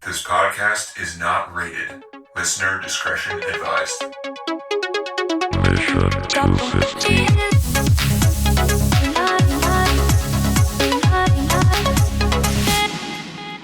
This podcast is not rated. Listener discretion advised. Mission 250.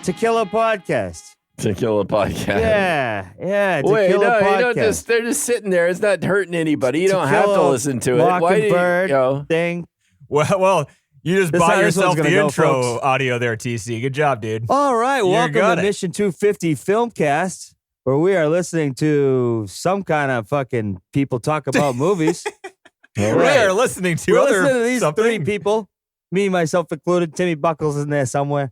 Tequila Podcast. Tequila Podcast. Yeah. Wait, Tequila no, Podcast. you don't just, they're just sitting there. It's not hurting anybody. You don't have to listen to it. Mockingbird thing. Well, you just This bought how this yourself one's the gonna go, intro folks. audio there, TC. Good job, dude. All right. You Welcome got to it. Mission 250 Filmcast, where we are listening to some kind of fucking people talk about movies. We are listening to We're other listening to these something. three people, me, myself included. Timmy Buckles is in there somewhere.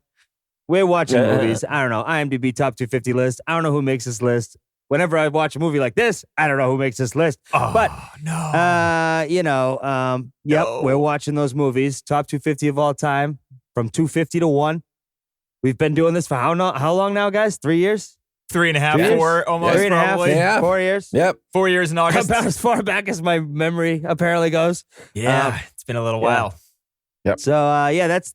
We're watching movies. I don't know. IMDb top 250 list. I don't know who makes this list. Whenever I watch a movie like this, I don't know who makes this list. Oh, but no. Yep, No. we're watching those movies. Top 250 of all time, from 250 to 1. We've been doing this for how long now, guys? 3 years? 3.5, 3 years? 4, almost 3.5, probably. Yeah. 4 years? Yep. 4 years in August. About as far back as my memory apparently goes. Yeah, it's been a little while. So,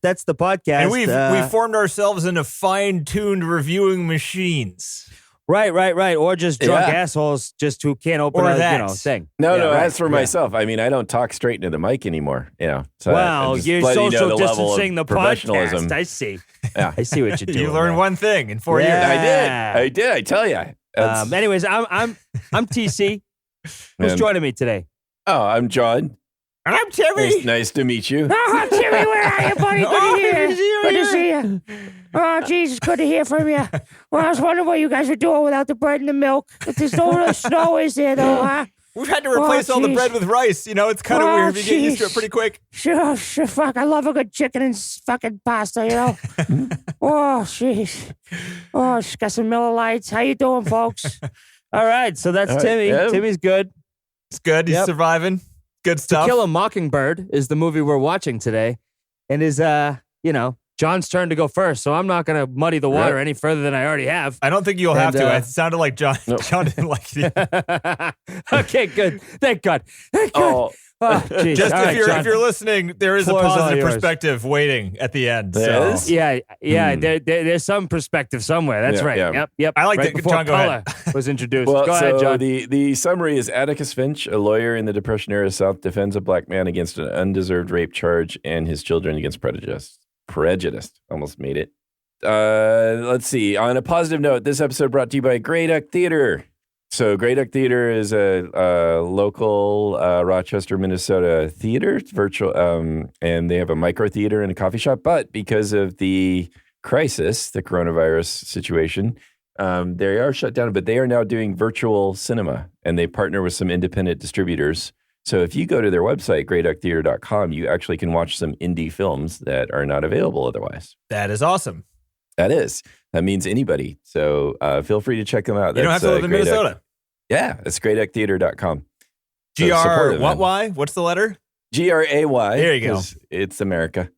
that's the podcast. And we've formed ourselves into fine-tuned reviewing machines. Right. Or just drunk Yeah. assholes just who can't open Or a that. thing. No, Yeah, right. as for myself, I mean, I don't talk straight into the mic anymore, So Well, I'm just you're letting you know social the level of distancing the professionalism. podcast. I see. Yeah. I see what you're doing. You learned there. one thing in 4 Yeah. years. I did, I tell you. Anyways, I'm TC. Who's joining me today? I'm John. I'm Timmy. Nice to meet you. Oh, Timmy, where are you, buddy? Good to see you. Good to see you. Oh, Jesus, good to hear from you. Well, I was wondering what you guys were doing without the bread and the milk. If there's no real snow, is there, though, huh? We've had to replace all the jeez. bread with rice. You know, it's kind of Oh, weird if you get used to it jeez. pretty quick. Sure, fuck. I love a good chicken and fucking pasta, you know? Oh, jeez. Oh, she's got some Miller Lights. How you doing, folks? All right, so that's All right, Timmy. yeah. Timmy's good. It's good. He's Yep. surviving. Good stuff. To Kill a Mockingbird is the movie we're watching today. And is, John's turn to go first, so I'm not going to muddy the water Right. any further than I already have. I don't think you'll have And, to. It sounded like John. No. John didn't like it. Okay, good. Thank God. Thank God. Oh, Oh, jeez. Just All right, if you're listening, there is Floor a is all positive yours. perspective waiting at the end. There So. is? Yeah, there's some perspective somewhere. That's Yeah, right. yeah. Yep. I like right that. before John, go color ahead. was introduced. well, Go so ahead, John. the summary is Atticus Finch, a lawyer in the Depression-era South, defends a black man against an undeserved rape charge and his children against prejudice. Almost made it. Let's see. On a positive note, this episode brought to you by Grey Duck Theater. So Grey Duck Theater is a local Rochester, Minnesota theater. It's virtual, and they have a micro theater and a coffee shop. But because of the crisis, the coronavirus situation, they are shut down. But they are now doing virtual cinema, and they partner with some independent distributors. So if you go to their website, greyducktheater.com, you actually can watch some indie films that are not available otherwise. That is awesome. That means anybody. So feel free to check them out. You don't have to live in Minnesota. Yeah, it's greyducktheater.com. GR What's the letter? GRAY. There you go. 'cause it's America.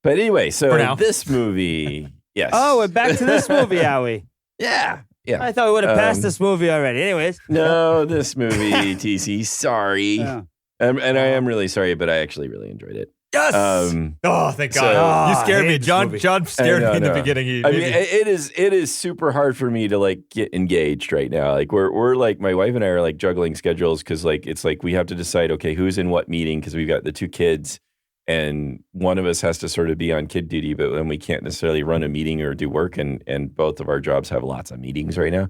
But anyway, For now. so this movie, yes. Oh, we're back to this movie, are we? yeah. I thought we would have passed Um, this movie already. Anyways. No, this movie, TC, sorry. Yeah. And I am really sorry, but I actually really enjoyed it. Yes. Um, Thank so- God. You I scared hate me. this John movie. scared me in the No. beginning. I mean, it is super hard for me to like get engaged right now. Like we're like my wife and I are like juggling schedules because like it's like we have to decide okay who's in what meeting because we've got the two kids and one of us has to sort of be on kid duty, but then we can't necessarily run a meeting or do work and both of our jobs have lots of meetings right now.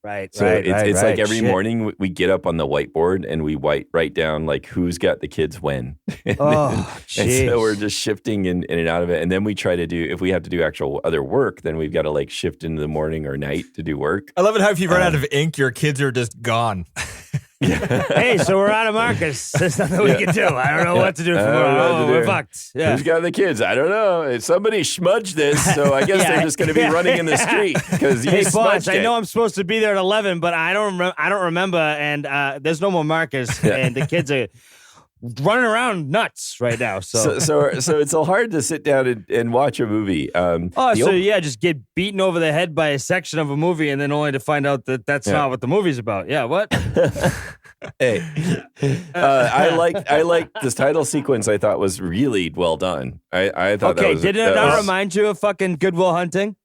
Right. So it's like every Shit. morning we get up on the whiteboard and we write down like who's got the kids when. and Oh, so jeez. we're just shifting in and out of it. And then we try to do, if we have to do actual other work, then we've got to like shift into the morning or night to do work. I love it how if you run out of ink, your kids are just gone. Hey, so we're out of Marcus. There's nothing we can do. I don't know what to do I don't know tomorrow. what to We're do. fucked. Yeah. Who's got the kids? I don't know. If somebody smudged this, so I guess Yeah. they're just going to be running in the street because you Hey, boss, smudged I it. know I'm supposed to be there at 11, but I don't remember, and there's no more Marcus, and the kids are running around nuts right now. So So it's so hard to sit down and watch a movie. Just get beaten over the head by a section of a movie, and then only to find out that that's not what the movie's about. Yeah, what? Hey, I like this title sequence. I thought was really well done. I thought that Okay, was did it not remind you of fucking Good Will Hunting?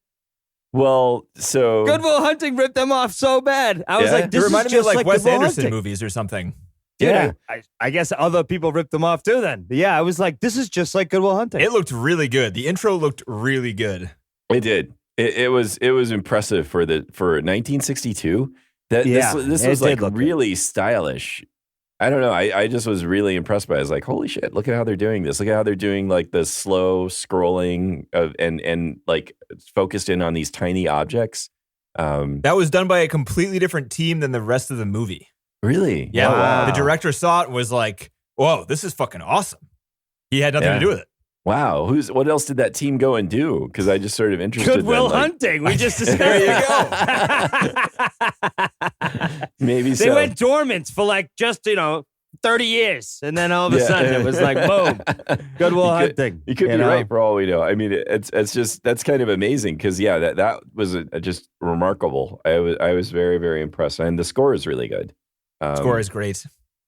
Well, so Good Will Hunting ripped them off so bad. I was Yeah. like, It this is reminded me of just like like Wes Good Will Anderson Hunting. movies or something. Yeah, I guess other people ripped them off too. Then, yeah, I was like, this is just like Good Will Hunting. It looked really good. The intro looked really good. it did. It was impressive for 1962. That Yeah, this it was did like look good. really stylish. I don't know. I just was really impressed by it. I was like, holy shit, look at how they're doing this. Look at how they're doing like the slow scrolling of and like focused in on these tiny objects. That was done by a completely different team than the rest of the movie. Really? Yeah. Wow. The director saw it and was like, whoa, this is fucking awesome. He had nothing Yeah. to do with it. Wow. What else did that team go and do? Because I just sort of interested. Good Will then, like, Hunting. We just discussed. There you maybe They so. went dormant for like just 30 years, and then all of a Yeah. sudden it was like boom, Good Will Hunting. You could be know? right for all we know. I mean, it's just that's kind of amazing because that was just remarkable. I was very, very impressed, and the score is really good. Score is great.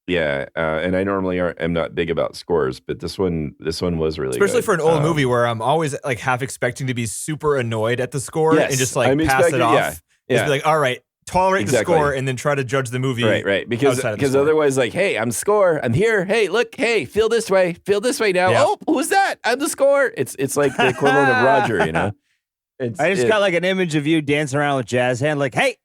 Yeah, and I normally am not big about scores, but this one was really Especially good. for an old movie where I'm always like half expecting to be super annoyed at the score Yes, and just like I'm pass it expecting- off. yeah, yeah. Just be like, all right, tolerate Exactly. the score and then try to judge the movie. Right, because outside of the score. otherwise, like, hey, I'm score, I'm here. Hey, look, hey, feel this way now. Yeah. Oh, who's that? I'm the score. It's like the equivalent of Roger, you know. I just got like an image of you dancing around with jazz hand, like, hey,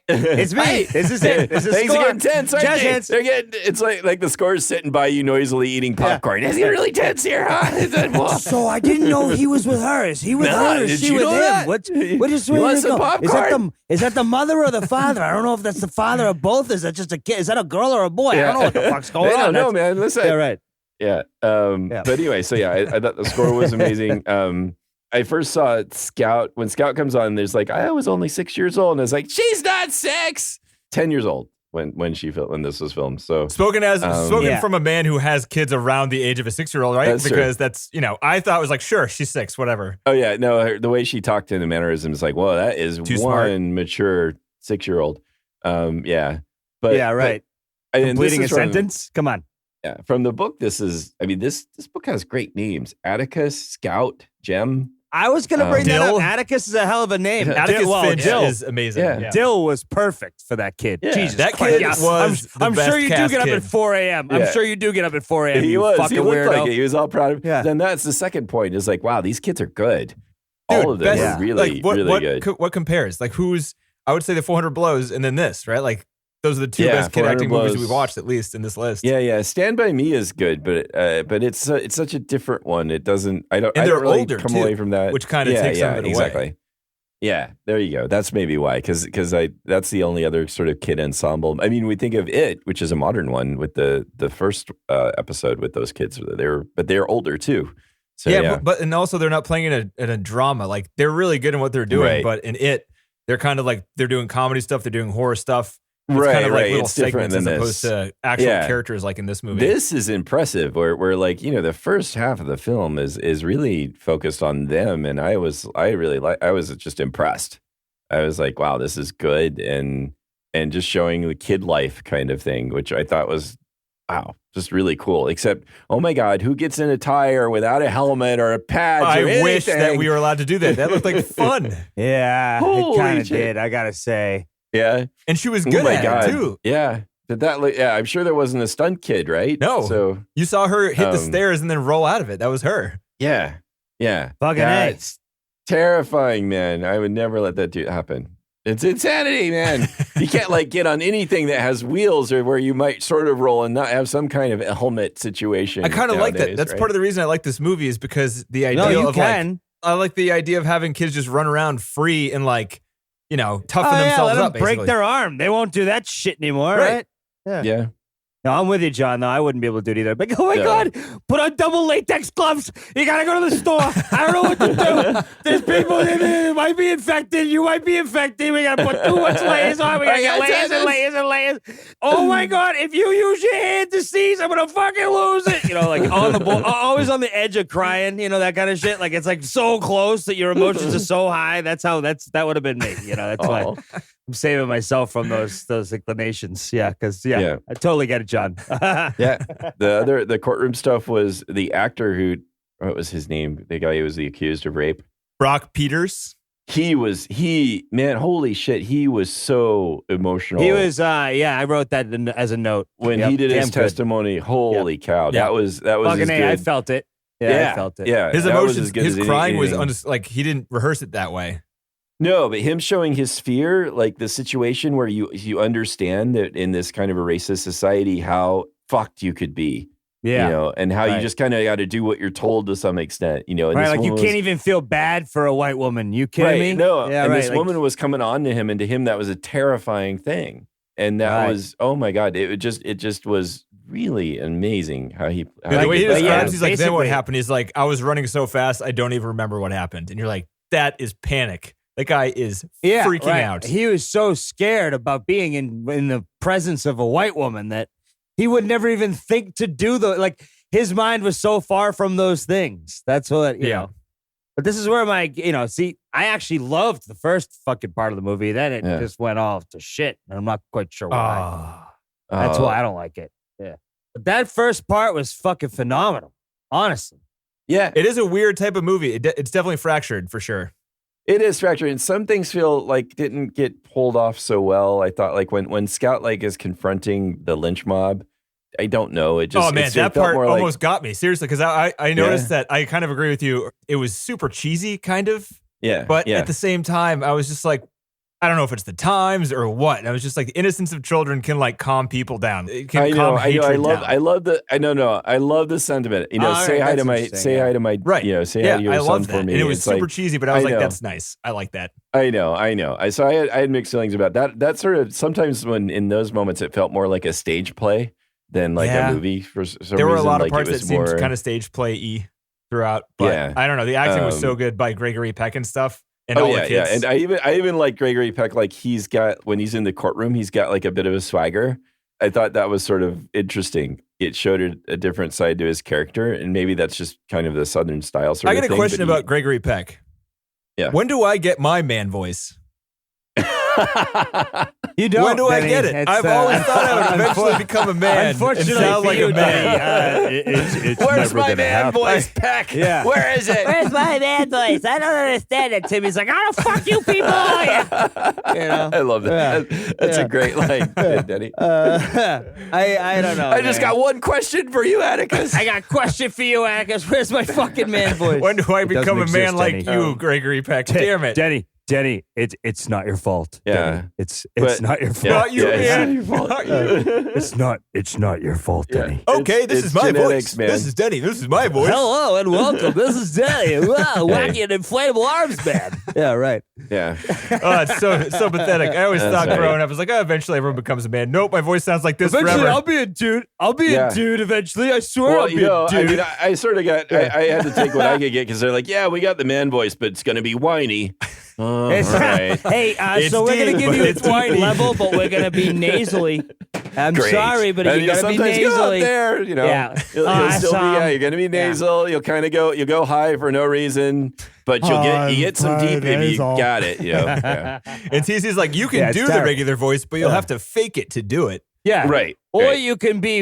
it's me. Hey. This is it. This is Things score. are getting tense, aren't Jazz they? hands. They're getting. It's like the score's sitting by you, noisily eating popcorn. It's getting really tense here, huh? Is that, well, So I didn't know he was with her. Is he with No, her? Is did she you with know him? that? What is You want some popcorn? Is that the mother or the father? I don't know if that's the father or both. Is that just a kid? Is that a girl or a boy? I don't know what the fuck's going I on. don't know, That's- man. Listen. Yeah, right. Yeah. Yeah. But anyway, so yeah, I thought the score was amazing. I first saw Scout when Scout comes on. There's like, I was only 6 years old, and I was like, she's not 6. 10 years old when this was filmed. So Spoken Yeah. from a man who has kids around the age of a 6-year-old, right? That's true. Because that's, I thought it was like, sure, she's 6, whatever. oh yeah, no, the way she talked in the mannerism is like, well, that is Too one smart. mature 6-year-old. Yeah, but Yeah, right. But, and this Completing a is from- sentence. Come on. Yeah, from the book. This book has great names: Atticus, Scout, Gem. I was gonna bring that Dill? up. Atticus is a hell of a name. Atticus Finch Dill. is amazing. Yeah. Dill was perfect for that kid. Yeah. Jesus That Christ. kid Yeah. was I'm the sure best you do cast get up kid. at 4 a.m. I'm Yeah. sure you do get up at 4 a.m. He you was. fucking He looked weirdo. like it. He was all proud of. Yeah. Then that's the second point. Is like, wow, these kids are good. Dude, All of them best- are really, really good. What compares? Like I would say the 400 Blows and then this, right? Like those are the two Yeah, best kid 400 acting movies Blows. we've watched, at least in this list. Yeah. Stand by Me is good, but it's such a different one. It doesn't. I don't. And I they're don't really older, come too, away from that, which kinda takes some of it away. exactly. Yeah, there you go. That's maybe why, because that's the only other sort of kid ensemble. I mean, we think of It, which is a modern one with the first episode with those kids. They're older too. So, yeah, but and also they're not playing in a drama. Like they're really good in what they're doing, Right. but in It, they're kind of like they're doing comedy stuff, they're doing horror stuff. It's Right, kind of like right. little It's different segments as than opposed this. to actual Yeah. characters like in this movie. This is impressive. Where like the first half of the film is really focused on them, and I was just impressed. I was like, wow, this is good, and just showing the kid life kind of thing, which I thought was just really cool. Except, oh my God, who gets in a tire without a helmet or a pad? I wish that we were allowed to do that. That looked like fun. Yeah, Holy it kind of shit. did. I gotta say. Yeah. And she was Oh good my at God. it too. Yeah. Did that? Yeah. I'm sure there wasn't a stunt kid, right? No. So You saw her hit the Um, stairs and then roll out of it. That was her. yeah. Fucking That's terrifying, man. I would never let that happen. It's insanity, man. You can't like get on anything that has wheels or where you might sort of roll and not have some kind of helmet situation. I kind of like that. nowadays, That's right? part of the reason I like this movie is because the idea No, you of can. I like the idea of having kids just run around free and like, toughen Oh, yeah, themselves let them up. break basically. their arm. They won't do that shit anymore, Right. right? Yeah. No, I'm with you, John. No, I wouldn't be able to do it either. But oh my No. God, put on double latex gloves. You gotta go to the store. I don't know what to do. There's people in there who might be infected. You might be infected. We gotta put too much layers on. We gotta get layers and layers and layers. Oh my God, if you use your hand to seize, I'm gonna fucking lose it. Like on the always on the edge of crying. That kind of shit. Like it's like so close that your emotions are so high. That would have been me. That's why. Oh. I'm saving myself from those inclinations. Yeah, because Yeah. I totally get it, John. Yeah. The courtroom stuff was the actor who, what was his name? The guy who was the accused of rape. Brock Peters. man, holy shit, he was so emotional. He was, I wrote that as a note. When he did his testimony, holy cow. That was Fucking as good. I felt it. Yeah, I felt it. Yeah. His that was emotions, as good his as crying was anything. like he didn't rehearse it that way. No, but him showing his fear, like the situation where you understand that in this kind of a racist society, how fucked you could be. Yeah. You know, and how you just kind of got to do what you're told to some extent, you know. And Right, this like you woman can't even feel bad for a white woman. You kidding me? No, Yeah, and right. this woman was coming on to him, and to him that was a terrifying thing. And that was, oh my God, it just was really amazing how he. Yeah, the way he describes, he's like, then what basically- happened? He's like, I was running so fast, I don't even remember what happened. And you're like, that is panic. That guy is freaking out. He was so scared about being in the presence of a white woman that he would never even think to do his mind was so far from those things. That's what, you know. But this is where I actually loved the first fucking part of the movie. Then it just went off to shit. And I'm not quite sure why. That's why I don't like it. Yeah. But that first part was fucking phenomenal. Honestly. Yeah. It is a weird type of movie. It's definitely fractured for sure. It is fractured, and some things feel like didn't get pulled off so well. I thought like when Scout like is confronting the lynch mob, I don't know. It just that part almost got me seriously because I noticed that I kind of agree with you. It was super cheesy, kind of. Yeah. But at the same time, I was just like, I don't know if it's the times or what. And I was just like, the innocence of children can like calm people down. It can calm hatred down. I love the sentiment. You know, say hi to my right. You know, say hi to your son for me. And it was It's super like, cheesy, but I was like, that's nice. I like that. I know. So I had mixed feelings about that. That sort of sometimes when in those moments it felt more like a stage play than like a movie for some reason. There were a lot of like parts it that was seemed more, kind of stage play-y throughout. But I don't know. The acting was so good by Gregory Peck and stuff. And all the kids. Yeah. And I even like Gregory Peck, like he's got, when he's in the courtroom, he's got like a bit of a swagger. I thought that was sort of interesting. It showed a different side to his character, and maybe that's just kind of the Southern style sort of thing. I got a question about Gregory Peck. Yeah. When do I get my man voice? You don't. When do I get it? I've always thought I would eventually become a man. Unfortunately, and sound like a man. it's Where's never my gonna man happen. voice, Peck? Yeah. Where is it? Where's my man voice? I don't understand it. Timmy's like, how the fuck you people are you? You know? I love that. That's a great line, Denny. I don't know. I just got one question for you, Atticus. I got a question for you, Atticus. Where's my fucking man voice? When do I become a exist, man like Denny. you, Gregory Peck? Damn it. Denny, it's not your fault. Yeah. Denny. It's But- not your fault. Not you, it's man. not your fault. Not you. It's not your fault, Denny. Okay, this It's is my genetics, voice. man. This is Denny. This is my voice. Hello and welcome. This is Denny. Wow, wacky and inflatable arms man. Yeah, right. Yeah. Oh, it's so pathetic. I always thought right. growing up, I was like, oh, eventually everyone becomes a man. Nope, my voice sounds like this Eventually, forever. I'll be a dude. I'll be a dude eventually. I swear I'll be a I dude. mean, I sort of got, I had to take what I could get because they're like, yeah, we got the man voice, but it's going to be whiny. All It's right. Hey, It's so we're deep, gonna give but you a it's deep whiny. level, but we're gonna be nasally. I'm Great. sorry, but And you gotta be sometimes go up nasally. there, you know. Yeah. You'll still be, Awesome. you're going to be nasal. You'll kind of you'll go high for no reason, but you get some deep if you got it. You know? Yeah. And TC's like, you can Yeah, it's do the terrible. regular voice, but you'll have to fake it to do it. Yeah. Right. Or right. you can be,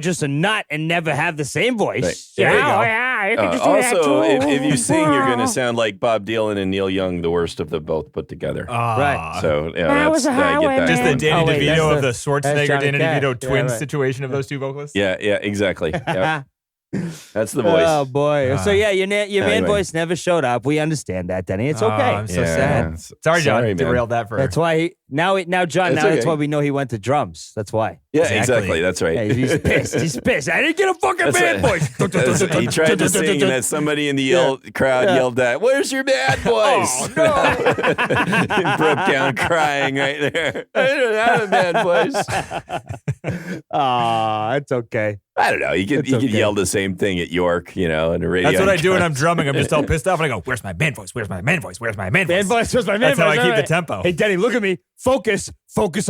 just a nut and never have the same voice. Right. There you go. Yeah, you can just do that Also, too. if you sing, you're going to sound like Bob Dylan and Neil Young, the worst of them both put together. Ah. So, yeah, That was a I highway, get that. Just the man. Danny Oh, wait, DeVito of the that's Schwarzenegger Johnny Danny Cash. DeVito Yeah, twins right. situation of those two vocalists. Yeah, exactly. Yep. That's the voice. Oh boy. So yeah, your man Anyway. voice never showed up. We understand that, Denny. It's okay. I'm so sad. it's- Sorry, John. man. Derailed that for That's why now John. It's Now that's okay. why we know he went to drums. That's why. Yeah, Exactly. exactly. That's right. Yeah, he's pissed. He's pissed. I didn't get a fucking That's man right. voice. He tried to sing, and that somebody in the crowd yelled that, "Where's your bad voice?" Oh no! He broke down crying right there. I don't have a bad voice. It's okay. I don't know. You could okay. yell the same thing at York, in a radio. That's what I do when I'm drumming. I'm just all pissed off, and I go, "Where's my man voice? Where's my man voice? Where's my man voice?" Man voice. Where's my man That's how voice? I keep All the right. tempo. Hey, Denny, look at me. Focus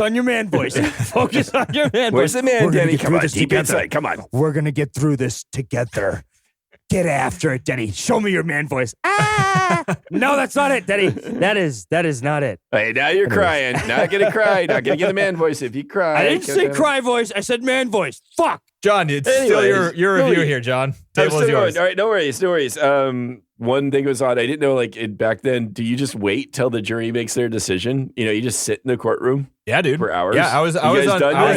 on your man voice. Focus on your man Where's voice. the man, We're gonna Danny? get Come through on, this deep together. inside. Come on. We're gonna get through this together. Get after it, Denny. Show me your man voice. Ah! No, that's not it, Denny. That is not it. Hey, now you're crying. Not gonna cry. Not gonna get the man voice. If you cry, I didn't say cry voice. I said man voice. Fuck. John, it's still your review here, John. Table is yours. All right, no worries. One thing was odd. I didn't know, like, back then, do you just wait till the jury makes their decision? You know, you just sit in the courtroom? Yeah, dude. For hours? Yeah, I was on a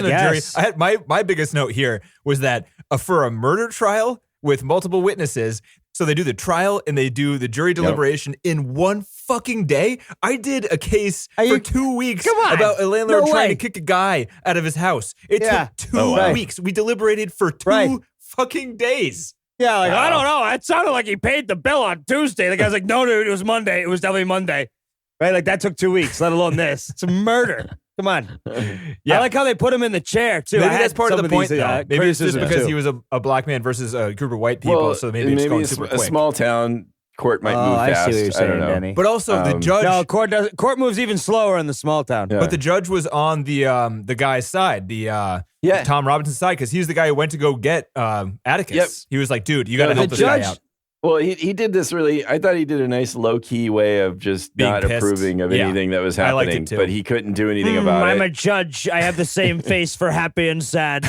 jury. Yes. I had my biggest note here was that for a murder trial with multiple witnesses, so they do the trial and they do the jury deliberation in one fucking day. I did a case for 2 weeks about a landlord trying to kick a guy out of his house. It took 2 weeks. We deliberated for 2 fucking days. Yeah, like, I don't know. It sounded like he paid the bill on Tuesday. The guy's like, no, dude, it was Monday. It was definitely Monday. Right? Like, that took 2 weeks, let alone this. It's a murder. Come on. Yeah. I like how they put him in the chair, too. Maybe that's part of the point, though. Maybe it's just because he was a black man versus a group of white people, so maybe it's going super quick. A small town court might move fast. I see what you're saying, I don't know. Danny. But also, the judge... No, court moves even slower in the small town. Yeah. But the judge was on the guy's side, Tom Robinson's side, because he's the guy who went to go get Atticus. Yep. He was like, dude, you got to help this guy out. Well, he did this really, I thought he did a nice low-key way of just being not pissed. Approving of anything that was happening. I liked it too. But he couldn't do anything about it. I'm a judge. I have the same face for happy and sad.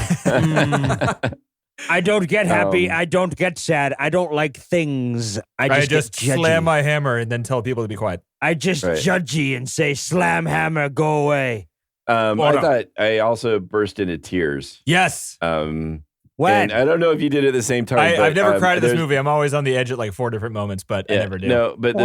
I don't get happy. I don't get sad. I don't like things. I just slam my hammer and then tell people to be quiet. I just judgy and say, slam hammer, go away. I also burst into tears. Yes. When? And I don't know if you did it at the same time. I've never cried at this movie. I'm always on the edge at like 4 different moments, but I never do. No, but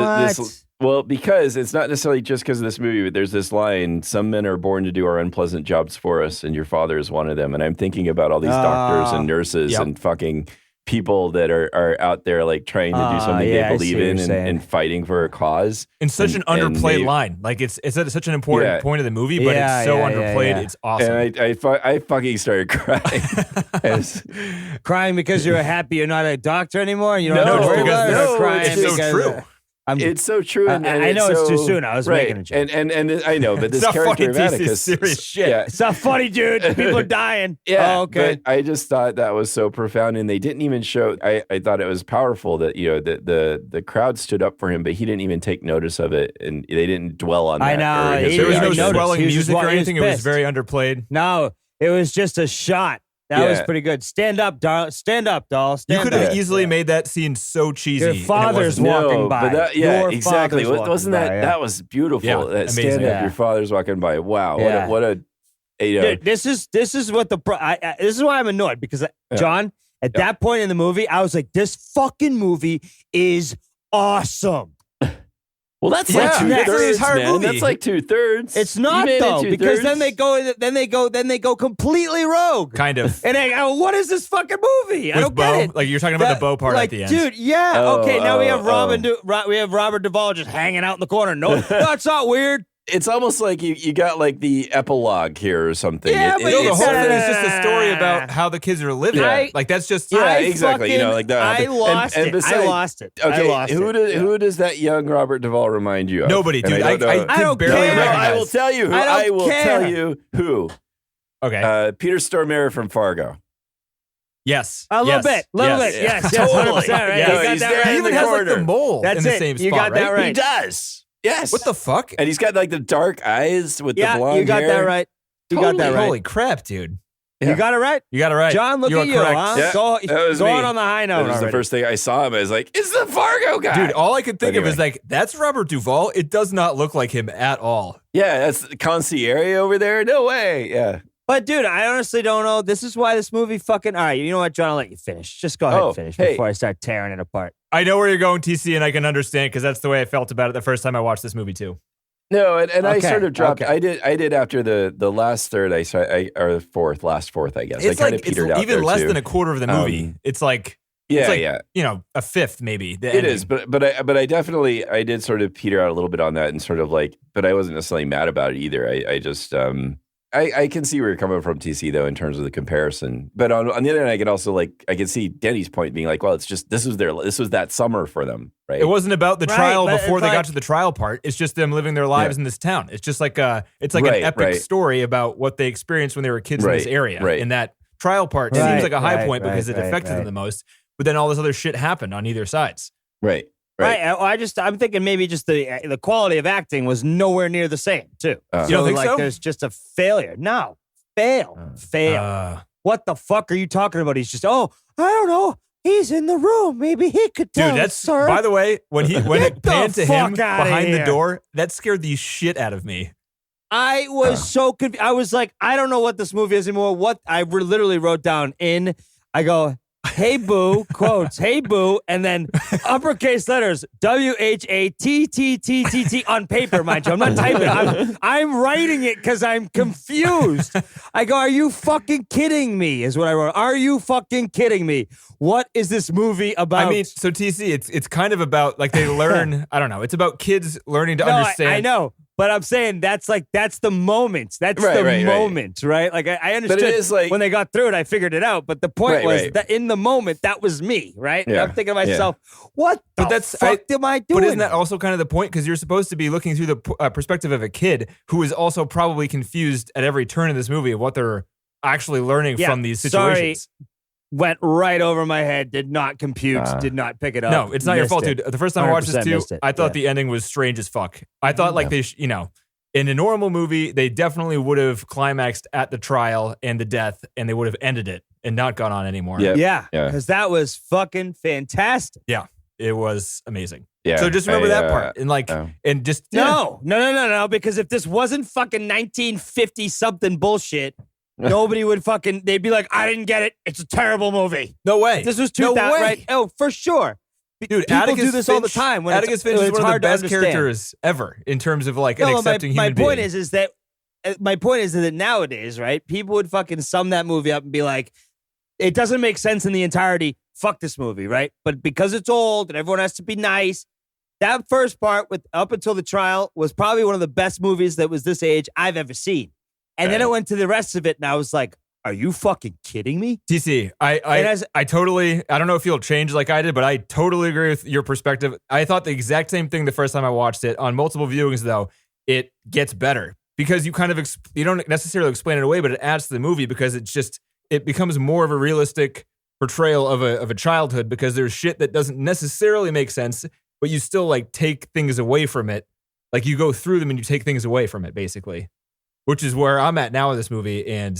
because it's not necessarily just because of this movie, but there's this line, some men are born to do our unpleasant jobs for us, and your father is one of them. And I'm thinking about all these doctors and nurses and fucking people that are out there like trying to do something they believe in and fighting for a cause. And such an underplayed line. Like it's such an important point of the movie, but it's so underplayed. It's awesome. And I fucking started crying. Crying because you're happy you're not a doctor anymore? You don't know because crying it's so true. It's so true. And I know it's too soon. I was making a joke. And I know, but this character of Atticus, serious shit. Yeah. It's not funny, dude. People are dying. Yeah. Oh, okay. But I just thought that was so profound, and they didn't even show. I thought it was powerful that the crowd stood up for him, but he didn't even take notice of it, and they didn't dwell on that. I know. There was no swelling music or anything. It was very underplayed. No, it was just a shot. That was pretty good. Stand up, doll. Stand up, doll. You could have easily made that scene so cheesy. Your father's walking by. But exactly. Wasn't that that was beautiful? Yeah, that stand up, your father's walking by. Wow, what a Dude, this is what this is why I'm annoyed because John, at that point in the movie, I was like, this fucking movie is awesome. Well, that's like 2/3, man. movie. That's like 2/3. It's not though, because then they go completely rogue. Kind of. And I go, what is this fucking movie? I don't get it. Like you're talking about the Bo part at the end, dude. Yeah. Okay. Now we have Robert Duvall just hanging out in the corner. No, it's not weird. It's almost like you got like the epilogue here or something. Yeah, but the whole thing is just a story about how the kids are living. Like that's just exactly. Like that. I lost it. I lost it. Okay, who does that young Robert Duvall remind you of? Nobody, dude. I don't barely care. recognize. I will tell you who. I will tell you who. Okay. Peter Stormare from Fargo. Yes. A little bit. Yes. Totally. 100%, right? Yeah, he's there he even has like the mole in the same spot, you got that right. He does. Yes. What the fuck? And he's got like the dark eyes with the blonde hair. You got that right. Got that right. Holy crap, dude. Yeah. You got it right. You got it right. John, look at you. Huh? Yeah, going on the high note. That was the first thing I saw him. I was like, it's the Fargo guy. Dude, all I could think of is like, that's Robert Duvall. It does not look like him at all. Yeah, that's Concierge over there. No way. Yeah. But dude, I honestly don't know. This is why this movie fucking... All right, you know what, John? I'll let you finish. Just go ahead and finish before I start tearing it apart. I know where you're going, TC, and I can understand because that's the way I felt about it the first time I watched this movie too. No, and I sort of dropped. I did after the last third. Or the last fourth. I guess it's I kind of petered out even there less too. than a quarter of the movie. It's like you know, a fifth maybe. It is, but I definitely did sort of peter out a little bit on that and sort of like, but I wasn't necessarily mad about it either. I just I can see where you're coming from, TC, though, in terms of the comparison. But on the other hand, I can also I can see Denny's point being like, well, it's just this was that summer for them, right? It wasn't about the trial before they got to the trial part. It's just them living their lives in this town. It's just like an epic story about what they experienced when they were kids in this area. Right. And that trial part seems like a high point because it affected them the most. but then all this other shit happened on either sides. Right. I'm thinking maybe just the quality of acting was nowhere near the same too. You don't think so? There's just a failure. No, fail. What the fuck are you talking about? He's just, I don't know. He's in the room. Maybe he could tell. Dude, that's sir. By the way, when it panned to him behind the here. door, that scared the shit out of me. I was so confused. I was like, I don't know what this movie is anymore. What I literally wrote down I go, hey boo, quotes, hey boo, and then uppercase letters, WHATTTTT on paper, mind you. I'm not typing. I'm writing it because I'm confused. I go, are you fucking kidding me? Is what I wrote. Are you fucking kidding me? What is this movie about? I mean, so TC, it's kind of about like they learn. I don't know. It's about kids learning to understand. I know. But I'm saying that's the moment. That's the moment, right? Like I understood But it is like, when they got through it, I figured it out. But the point was that in the moment, that was me, right? Yeah. And I'm thinking to myself, what the fuck am I doing? But isn't that also kind of the point? Because you're supposed to be looking through the perspective of a kid who is also probably confused at every turn in this movie of what they're actually learning from these situations. Sorry. Went right over my head, did not compute, did not pick it up. No, it's not your fault, dude. The first time I watched this too, I thought the ending was strange as fuck. I thought like they, in a normal movie, they definitely would have climaxed at the trial and the death, and they would have ended it and not gone on anymore. Yeah, because that was fucking fantastic. Yeah, it was amazing. Yeah, so just remember that part and and just No, because if this wasn't fucking 1950 something bullshit. Nobody would they'd be like, I didn't get it. It's a terrible movie. No way. If this was 2000, right? Oh, for sure. Dude, people Atticus do this all the time. When Atticus Finch is one of the best characters ever in terms of like an accepting human being. My point is that nowadays, right, people would fucking sum that movie up and be like, it doesn't make sense in the entirety. Fuck this movie, right? But because it's old and everyone has to be nice, that first part with up until the trial was probably one of the best movies that was this age I've ever seen. And then it went to the rest of it, and I was like, are you fucking kidding me? TC, I totally, I don't know if you'll change like I did, but I totally agree with your perspective. I thought the exact same thing the first time I watched it. On multiple viewings, though, it gets better because you kind of, you don't necessarily explain it away, but it adds to the movie because it becomes more of a realistic portrayal of a childhood because there's shit that doesn't necessarily make sense, but you still like take things away from it. Like you go through them and you take things away from it, basically. Which is where I'm at now with this movie, and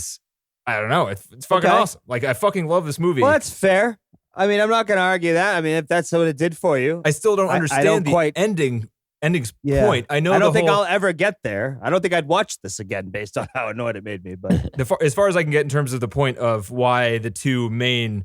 I don't know, it's fucking awesome. Like I fucking love this movie. Well, that's fair. I mean, I'm not going to argue that. I mean, if that's what it did for you, I still don't understand the ending's point. I don't think I'll ever get there. I don't think I'd watch this again based on how annoyed it made me. But as far as I can get in terms of the point of why the two main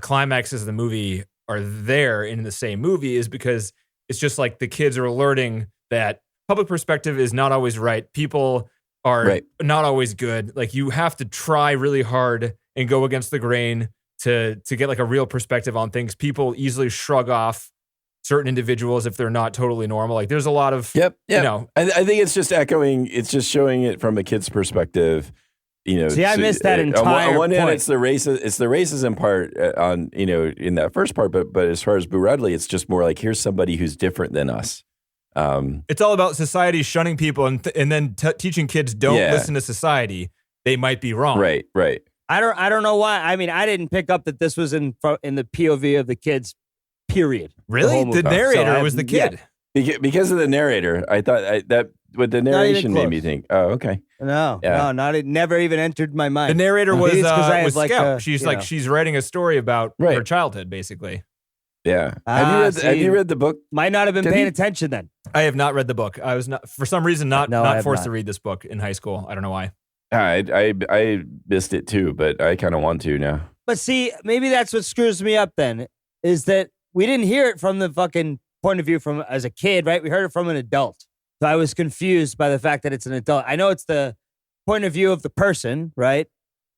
climaxes of the movie are there in the same movie is because it's just like the kids are learning that public perspective is not always right. People are not always good. Like you have to try really hard and go against the grain to get like a real perspective on things. People easily shrug off certain individuals if they're not totally normal. Like there's a lot of, I think it's just showing it from a kid's perspective. See, I missed that entire on one hand, point. it's the racism part on, in that first part, but as far as Boo Radley, it's just more like, here's somebody who's different than us. It's all about society shunning people and then teaching kids don't listen to society. They might be wrong. Right. I don't know why. I mean, I didn't pick up that this was in the POV of the kids. Period. Really, the narrator was the kid. Because of the narrator. I thought that what the narration made me think. Oh, okay. No, it never even entered my mind. The narrator was like Scout. She's writing a story about her childhood, basically. Yeah. Have you read the book? Might not have been paying attention then. I have not read the book. I was not, for some reason, not forced to read this book in high school. I don't know why. I missed it too, but I kind of want to now. But see, maybe that's what screws me up then, is that we didn't hear it from the fucking point of view from as a kid, right? We heard it from an adult. So I was confused by the fact that it's an adult. I know it's the point of view of the person, right?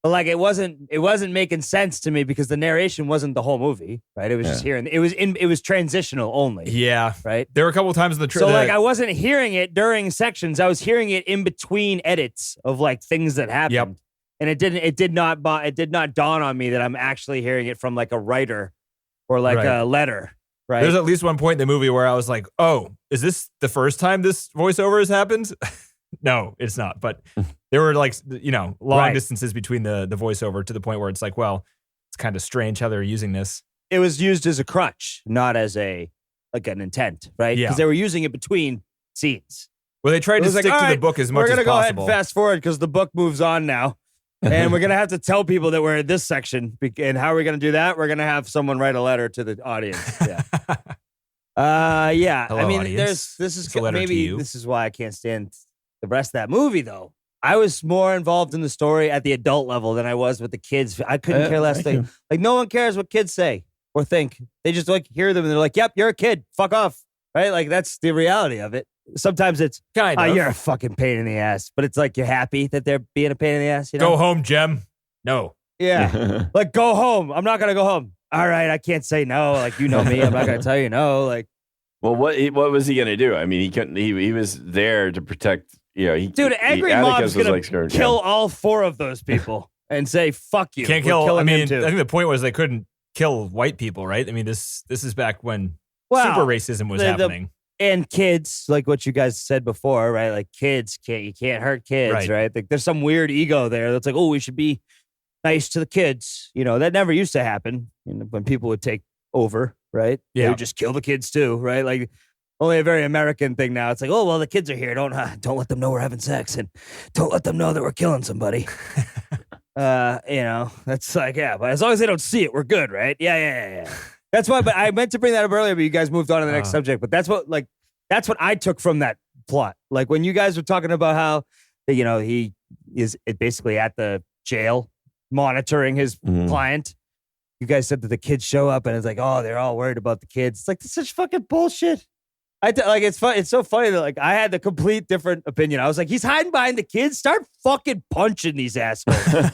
But like it wasn't making sense to me because the narration wasn't the whole movie, right? It was just hearing it was transitional only. Yeah. Right. There were a couple of times in the So like I wasn't hearing it during sections. I was hearing it in between edits of like things that happened. Yep. And it did not dawn on me that I'm actually hearing it from like a writer or like a letter. Right. There's at least one point in the movie where I was like, oh, is this the first time this voiceover has happened? No, it's not. But there were like, long distances between the voiceover to the point where it's like, well, it's kind of strange how they're using this. it was used as a crutch, not as an intent, right? Yeah. Because they were using it between scenes. Well, they tried It to was like, stick all to the right, book as much we're as gonna go ahead and possible. fast forward because the book moves on now. And we're going to have to tell people that we're in this section. And how are we going to do that? We're going to have someone write a letter to the audience. Yeah. Yeah. Hello, I mean, audience. this is It's a letter to maybe you. this is why I can't stand the rest of that movie, though. I was more involved in the story at the adult level than I was with the kids. I couldn't care less. Like, no one cares what kids say or think. They just like hear them and they're like, yep, you're a kid. Fuck off. Right? Like, that's the reality of it. Sometimes it's, Kind of. you're a fucking pain in the ass. But it's like you're happy that they're being a pain in the ass. You know? Go home, Jem. No. Yeah. Like, go home. I'm not going to go home. All right. I can't say no. Like, you know me. I'm not going to tell you no. Like, Well, what was he gonna do? I mean, he couldn't. He was there to protect. dude, angry mob's going to kill all 4 of those people and say, fuck you. Can't We're kill. I killing mean, him too. I think the point was they couldn't kill white people, right? I mean, this is back when Well, super racism was happening. And kids, like what you guys said before, right? Like kids, you can't hurt kids, right? Like there's some weird ego there that's like, oh, we should be nice to the kids. That never used to happen when people would take over, right? They Yeah. would just kill the kids too, right? Like only a very American thing now. It's like, oh, well, the kids are here. Don't let them know we're having sex and don't let them know that we're killing somebody. That's like, yeah, but as long as they don't see it, we're good, right? Yeah. That's why, but I meant to bring that up earlier, but you guys moved on to the next subject. But that's what I took from that plot. Like when you guys were talking about how, he is basically at the jail monitoring his client. You guys said that the kids show up and it's like, oh, they're all worried about the kids. It's like, that's such fucking bullshit. It's fun. It's so funny that like I had the complete different opinion. I was like, he's hiding behind the kids. Start fucking punching these assholes.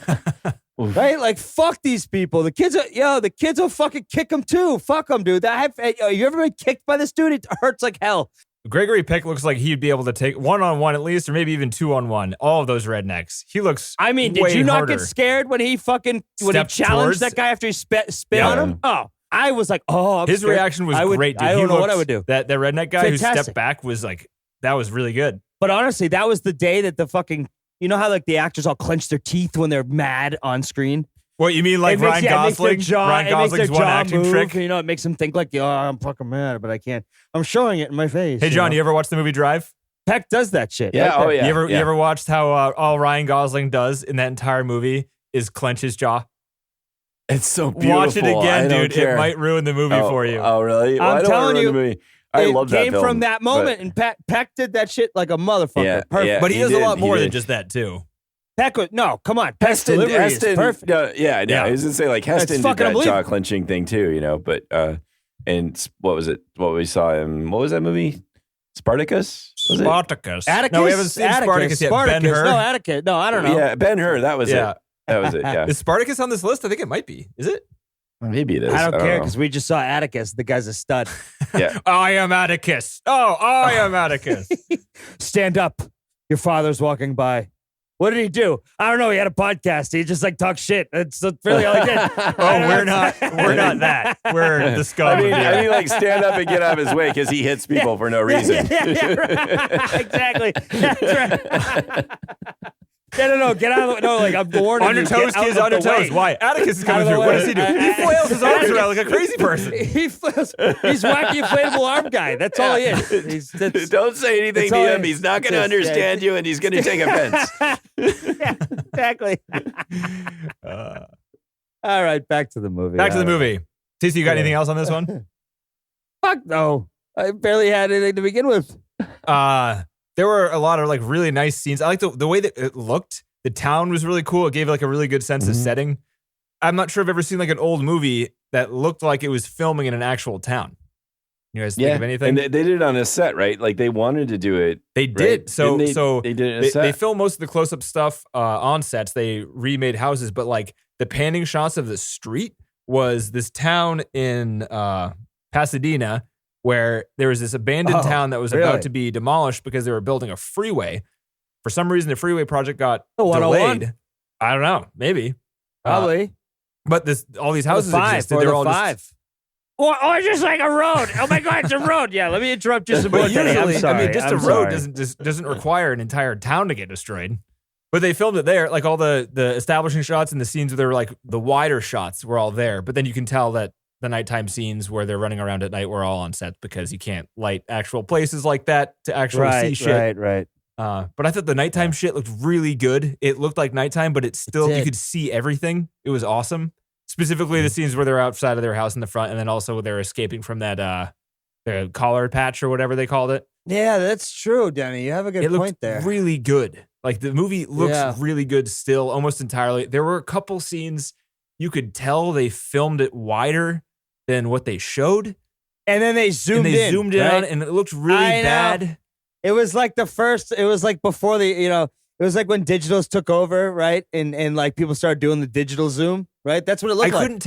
Right? Like, fuck these people. The kids will fucking kick them too. Fuck them, dude. You ever been kicked by this dude? It hurts like hell. Gregory Peck looks like he'd be able to take 1-on-1 at least, or maybe even 2-on-1. All of those rednecks. He looks. I mean, did way you not harder. get scared when he challenged towards that guy after he spit on him? Oh, I was like, oh, I'm his scared. reaction was great, dude. I don't know what I would do. That redneck guy who Fantastic. stepped back was like, that was really good. But honestly, that was the day that the fucking, you know how like the actors all clench their teeth when they're mad on screen? What, you mean like Ryan Gosling? Ryan Gosling's one acting trick? It makes them think like, I'm fucking mad, but I can't. I'm showing it in my face. Hey, John, you ever watch the movie Drive? Peck does that shit. Yeah, right? oh yeah. You ever watched how all Ryan Gosling does in that entire movie is clench his jaw? It's so beautiful. Watch it again, dude. It might ruin the movie for you. Oh, really? I'm telling you, I it love that came film, from that moment, and Peck did that shit like a motherfucker. Yeah, Perfect. yeah. But he does He a lot did, more he than did. just that, too. Peck was, no, come on. Peck's delivery is perfect. I was gonna say like Heston did fucking that jaw unbelievable. clenching thing too, but and what was it? What we saw in what was that movie? Spartacus? Was it? Spartacus. Atticus? No, we haven't seen Spartacus yet. Spartacus. Ben-Hur. No, Atticus. No, I don't know. Yeah, Ben-Hur. That was Yeah. it. That was it. Yeah, Is Spartacus on this list? I think it might be. Is it? maybe it is. I don't care know. because we just saw Atticus. The guy's a stud. Yeah. I am Atticus. Oh, I am Atticus. Stand up. Your father's walking by. What did he do? I don't know. He had a podcast. He just like talked shit. That's really all he did. Oh, we're not that. We're the scum of the I mean, like stand up and get out of his way because he hits people for no reason. Yeah, right. Exactly. That's right. No. Get out of the way. No, like I'm warning On your you. toes, Get out kids, of on your the toes. way. Why? Atticus is coming Out of the through. What way. does he do? He flails his arms around like a crazy person. He flails. He's wacky inflatable arm guy. That's all he is. Don't say anything That's all to him. it is. He's not going to Just, understand you, and he's going to take offense. Yeah, exactly. All right, back to the movie. Back to the movie. TC, you got anything else on this one? Fuck no. I barely had anything to begin with. There were a lot of like really nice scenes. I like the way that it looked. The town was really cool. It gave like a really good sense of setting. I'm not sure I've ever seen like an old movie that looked like it was filming in an actual town. You guys think of anything? And they did it on a set, right? Like they wanted to do it. They did. Right? So they did it on a set. They filmed most of the close-up stuff on sets. They remade houses, but like the panning shots of the street was this town in Pasadena where there was this abandoned town that was about to be demolished because they were building a freeway. For some reason, the freeway project got delayed. I don't know. Maybe. Probably. But all these houses existed. Or They're the all five. Or just like a road. Oh my God, it's a road. Yeah, let me interrupt you some more. But usually, I'm sorry. I mean, just I'm a road sorry. doesn't require an entire town to get destroyed. But they filmed it there. Like all the establishing shots and the scenes where they were like the wider shots were all there. But then you can tell that the nighttime scenes where they're running around at night were all on sets because you can't light actual places like that to actually see shit. Right. But I thought the nighttime shit looked really good. It looked like nighttime, but it's still, you could see everything. It was awesome. Specifically the scenes where they're outside of their house in the front, and then also they're escaping from that the collar patch or whatever they called it. Yeah, that's true, Denny. You have a good point there. It looked really good. Like the movie looks really good still, almost entirely. There were a couple scenes you could tell they filmed it wider than what they showed. And then they zoomed in on it, and it looked really bad. It was like it was like before it was like when digitals took over, right? And like people started doing the digital zoom, right? That's what it looked like. I couldn't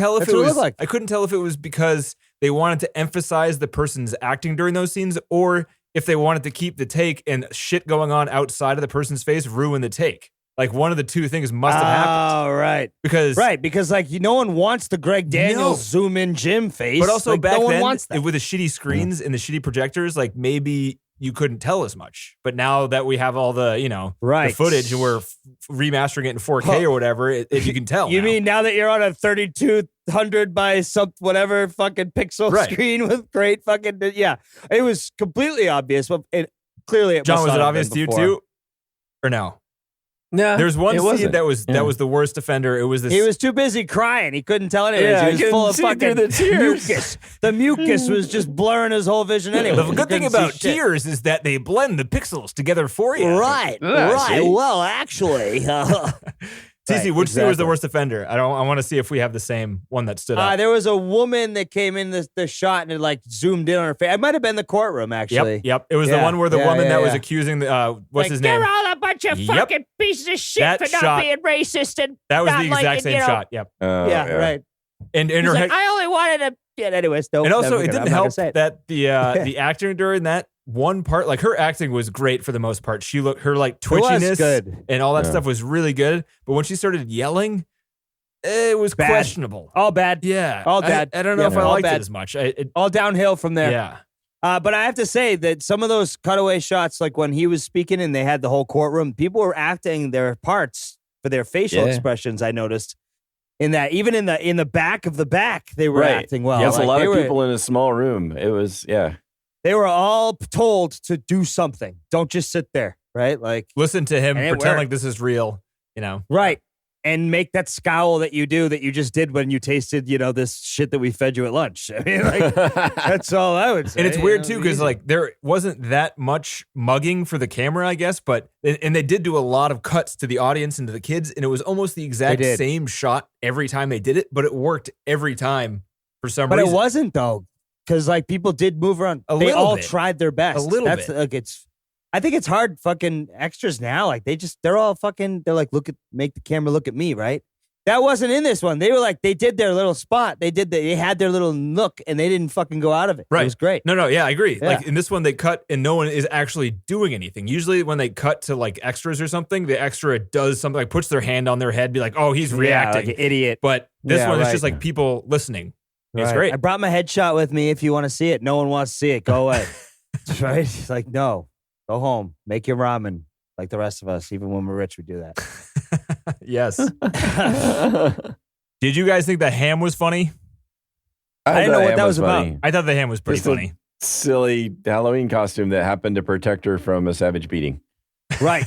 tell if it was because they wanted to emphasize the person's acting during those scenes, or if they wanted to keep the take and shit going on outside of the person's face ruin the take. Like one of the two things must have happened. Oh, right. Because like no one wants the Greg Daniels zoom in Jim face. But also like, back no one then, wants that. with the shitty screens and the shitty projectors, like maybe you couldn't tell as much. But now that we have all the, the footage and we're remastering it in 4K or whatever, you can tell. You mean now that you're on a 3200 by some whatever fucking pixel screen with great fucking, it was completely obvious. But clearly it John, must was it not have obvious been to you too? Or no? No, there's one scene wasn't. that was the worst offender. It was this. He was too busy crying. He couldn't tell anything. Yeah, he was full of fucking the tears. mucus. The mucus was just blurring his whole vision anyway. The good thing about tears is that they blend the pixels together for you. Right. See? Well, actually. TC, which scene was the worst offender? I want to see if we have the same one that stood out. There was a woman that came in the shot and it like zoomed in on her face. It might have been the courtroom, actually. Yep. It was the one where the woman that was accusing what's his name? They're all a bunch of fucking pieces of shit for not being racist and that was not the exact same shot. Yep. Right. And in her He's head, like, I only wanted to. Yeah. Anyways, no. and also it didn't help that the actor during that one part, like her acting was great for the most part. She looked her like twitchiness and all that stuff was really good. But when she started yelling, it was questionable. All bad. Yeah, all bad. I don't know if I liked it as much. All downhill from there. Yeah. But I have to say that some of those cutaway shots, like when he was speaking and they had the whole courtroom, people were acting their parts for their facial expressions. I noticed in that, even in the back of the back, they were acting well. Yeah, it's like, a lot of people in a small room. It was They were all told to do something. Don't just sit there, right? Like listen to him pretend like this is real, Right. And make that scowl that you just did when you tasted, this shit that we fed you at lunch. I mean, like, that's all I would say. And it's weird too, because like there wasn't that much mugging for the camera, I guess, and they did do a lot of cuts to the audience and to the kids, and it was almost the exact same shot every time they did it, but it worked every time for some reason. But it wasn't though. Because like people did move around. They all tried their best. A little bit. Like I think it's hard fucking extras now. Like they're like, make the camera look at me, right? That wasn't in this one. They were like, they did their little spot. They had their little nook and they didn't fucking go out of it. Right. It was great. No, yeah, I agree. Yeah. Like in this one, they cut and no one is actually doing anything. Usually when they cut to like extras or something, the extra does something like puts their hand on their head, be like, oh, he's reacting. Like an idiot. But this one is just like people listening. It's great. I brought my headshot with me if you want to see it. No one wants to see it. Go away. Right? It's like, no. Go home. Make your ramen like the rest of us. Even when we're rich, we do that. Yes. Did you guys think the ham was funny? I didn't know what that was about. I thought the ham was pretty funny. Silly Halloween costume that happened to protect her from a savage beating. Right.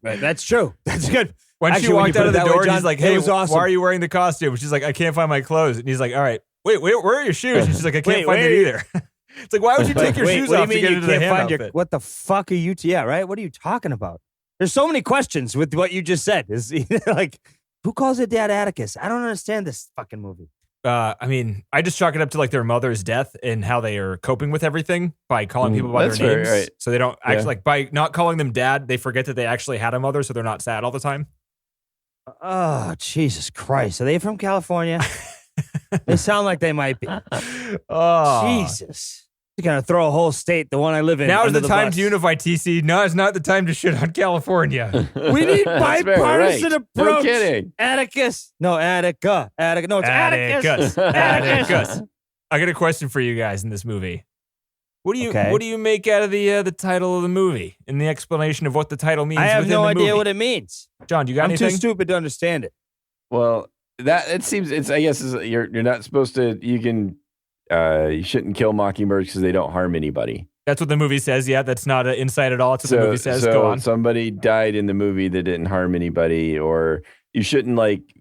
That's true. That's good. When she walked out of the door, he's like, hey, awesome. Why are you wearing the costume? She's like, I can't find my clothes. And he's like, all right, wait, where are your shoes? And she's like, I can't find it either. It's like, why would you take your shoes off to get into the ham outfit? What the fuck are you? Right? What are you talking about? There's so many questions with what you just said. Is like, who calls it Dad Atticus? I don't understand this fucking movie. I mean, I just chalk it up to like their mother's death and how they are coping with everything by calling people by their names. Right. So they don't actually like by not calling them dad, they forget that they actually had a mother, so they're not sad all the time. Oh, Jesus Christ. Are they from California? They sound like they might be. Oh, Jesus. You're going to throw a whole state, the one I live in. Now is the time bus. to unify, TC. No, it's not the time to shit on California. We need bipartisan approach. No kidding. Atticus. No, Attica. No, it's Atticus. Atticus. I got a question for you guys in this movie. What do you make out of the title of the movie and the explanation of what the title means? I have within no the idea movie? what it means. John, do you got anything? I'm too stupid to understand it. Well, that it seems it's. I guess you're not supposed to. You shouldn't kill mockingbirds because they don't harm anybody. That's what the movie says. Yeah, that's not an insight at all. It's what the movie says. Go on. Somebody died in the movie that didn't harm anybody, or you shouldn't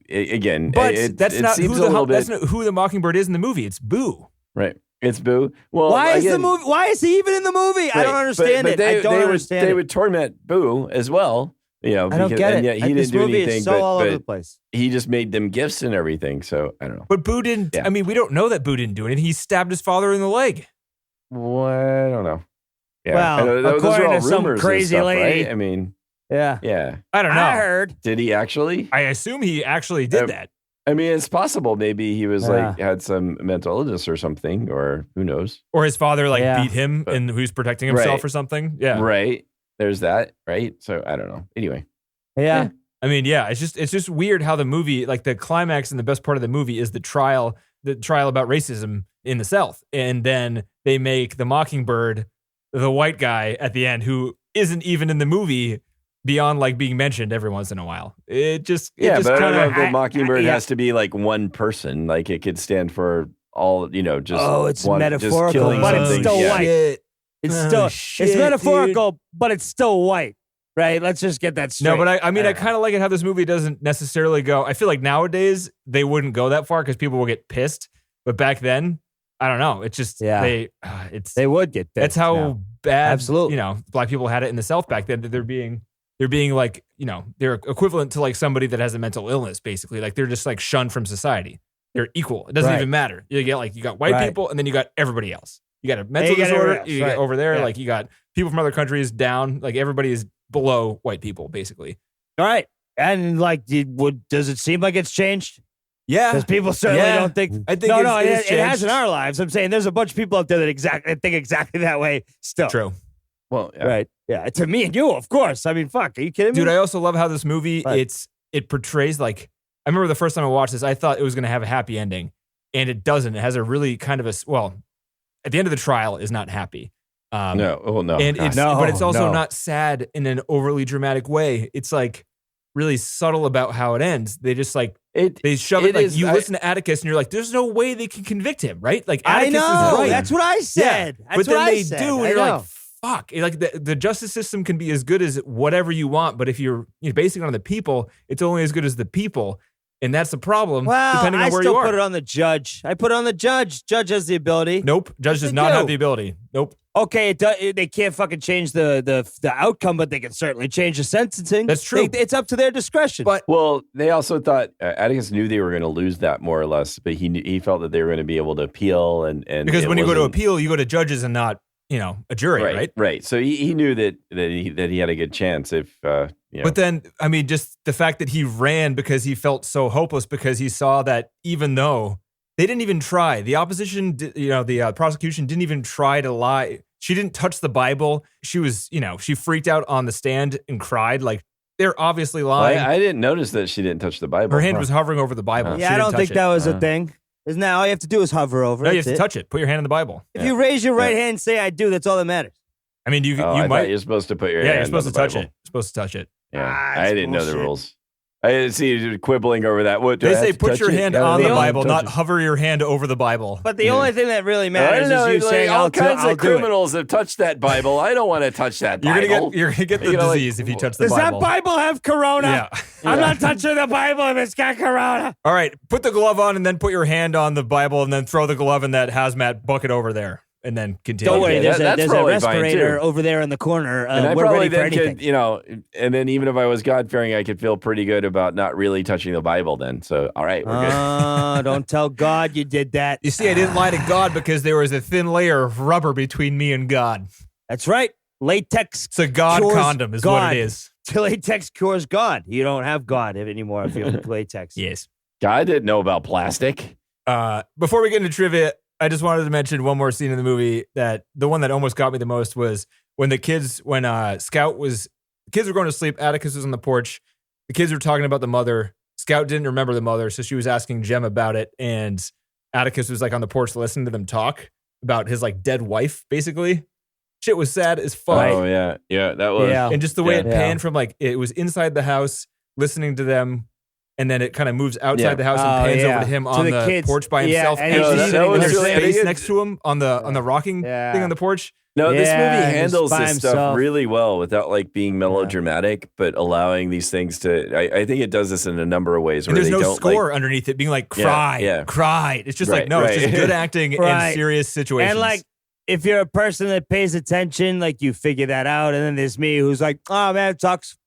again. But that's not seems a little bit. That's not who the mockingbird is in the movie. It's Boo. Right. It's Boo. Well, why is he even in the movie? Right. I don't understand it. I don't understand it. They would torment Boo as well. I don't get it. And yet he didn't do anything. Is so all over the place. He just made them gifts and everything. So I don't know. But Boo didn't. Yeah. I mean, we don't know that Boo didn't do anything. He stabbed his father in the leg. Well, I don't know. Yeah. Well, according to some crazy lady. Right? I mean, yeah. I don't know. I heard. Did he actually? I assume he actually did that. I mean, it's possible. Maybe he was had some mental illness or something, or who knows? Or his father beat him and who's protecting himself or something. Yeah. Right. There's that. Right. So I don't know. Anyway. Yeah. I mean, yeah, it's just weird how the movie, the climax and the best part of the movie is the trial about racism in the South. And then they make the Mockingbird the white guy at the end who isn't even in the movie beyond being mentioned every once in a while. But I don't know if the Mockingbird has to be one person. It could stand for all, just it's one, metaphorical, just but it's still white. It's metaphorical, dude. But it's still white. Right, let's just get that straight. No, but I mean, I kind of like it how this movie doesn't necessarily go. I feel like nowadays they wouldn't go that far because people will get pissed. But back then, I don't know. It's just they would get pissed. That's how bad. Absolutely. Black people had it in the South back then. That they're being they're equivalent to somebody that has a mental illness. Basically, they're just shunned from society. They're equal. It doesn't even matter. You get you got white people and then you got everybody else. You got a mental disorder. You get over there. You got people from other countries down. Everybody is below white people, basically. All right. And does it seem like it's changed? Yeah. Because people certainly don't think. I think it has in our lives. I'm saying there's a bunch of people out there that think exactly that way still. True. Well, right. Yeah. To me and you, of course. I mean, fuck. Are you kidding me? Dude, I also love how this movie, it portrays I remember the first time I watched this, I thought it was going to have a happy ending. And it doesn't. It has a really kind of at the end of the trial is not happy. No. And but it's also not sad in an overly dramatic way. It's really subtle about how it ends. They just they shove it. You listen to Atticus and you're there's no way they can convict him, right? Atticus I know. is right. That's what I said. Yeah. But then they do, and you're fuck. The justice system can be as good as whatever you want, but if you're basing it on the people, it's only as good as the people. And that's the problem, depending on where you are. I still put it on the judge. I put it on the judge. Judge has the ability. Nope. Judge does not have the ability. Nope. Okay, they can't fucking change the outcome, but they can certainly change the sentencing. That's true. It's up to their discretion. Well, they also thought Atticus knew they were going to lose that more or less, but he felt that they were going to be able to appeal and because when you go to appeal, you go to judges and not a jury, right? Right. So he knew that he had a good chance if. But then, I mean, just the fact that he ran because he felt so hopeless because he saw that even though they didn't even try, the opposition, the prosecution didn't even try to lie. She didn't touch the Bible. She was, she freaked out on the stand and cried. They're obviously lying. Well, I didn't notice that she didn't touch the Bible. Her hand was hovering over the Bible. Yeah, I don't think that was a thing. Isn't that all you have to do is hover over it? No, you have to touch it. Put your hand on the Bible. If you raise your right hand and say, I do, that's all that matters. I mean, you I might. thought you're supposed to put your hand Yeah, you're supposed on to the touch Bible. it. You're supposed to touch it. Yeah, I didn't know the rules. I didn't see you quibbling over that. What, they say put your hand on the Bible, not hover your hand over the Bible. But the only thing that really matters is you saying, all kinds of criminals it. have touched that Bible. I don't want to touch that Bible. You're gonna get the disease if you touch the Bible. Does that Bible have corona? Yeah. I'm not touching the Bible if it's got corona. All right, put the glove on and then put your hand on the Bible and then throw the glove in that hazmat bucket over there. And then continue. Don't worry, there's a respirator over there in the corner. And I we're probably ready for anything. could, and then even if I was God-fearing, I could feel pretty good about not really touching the Bible then. So, all right, we're good. Don't tell God you did that. You see, I didn't lie to God because there was a thin layer of rubber between me and God. That's right. Latex. It's a God condom is what it is. Latex cures God. You don't have God anymore if you have latex. Yes. God didn't know about plastic. Before we get into trivia, I just wanted to mention one more scene in the movie that the one that almost got me the most was when the kids were going to sleep. Atticus was on the porch. The kids were talking about the mother. Scout didn't remember the mother, so she was asking Jem about it. And Atticus was on the porch listening to them talk about his dead wife, basically. Shit was sad as fuck. Oh, yeah. That was. And just the way it panned from it was inside the house, listening to them and then it kind of moves outside the house and pans over to him on the kids. porch by himself. and and he's there's sitting there. space next to him on the rocking thing on the porch. No, this movie Yeah, handles just by this stuff himself. really well without like being melodramatic, but allowing these things to. I think it does this in a number of ways. And Where there's they no don't, score underneath it being like cry, cry. It's just like, no, it's just good acting in serious situations. And like, if you're a person that pays attention, like you figure that out. And then there's me who's like, oh man, it sucks.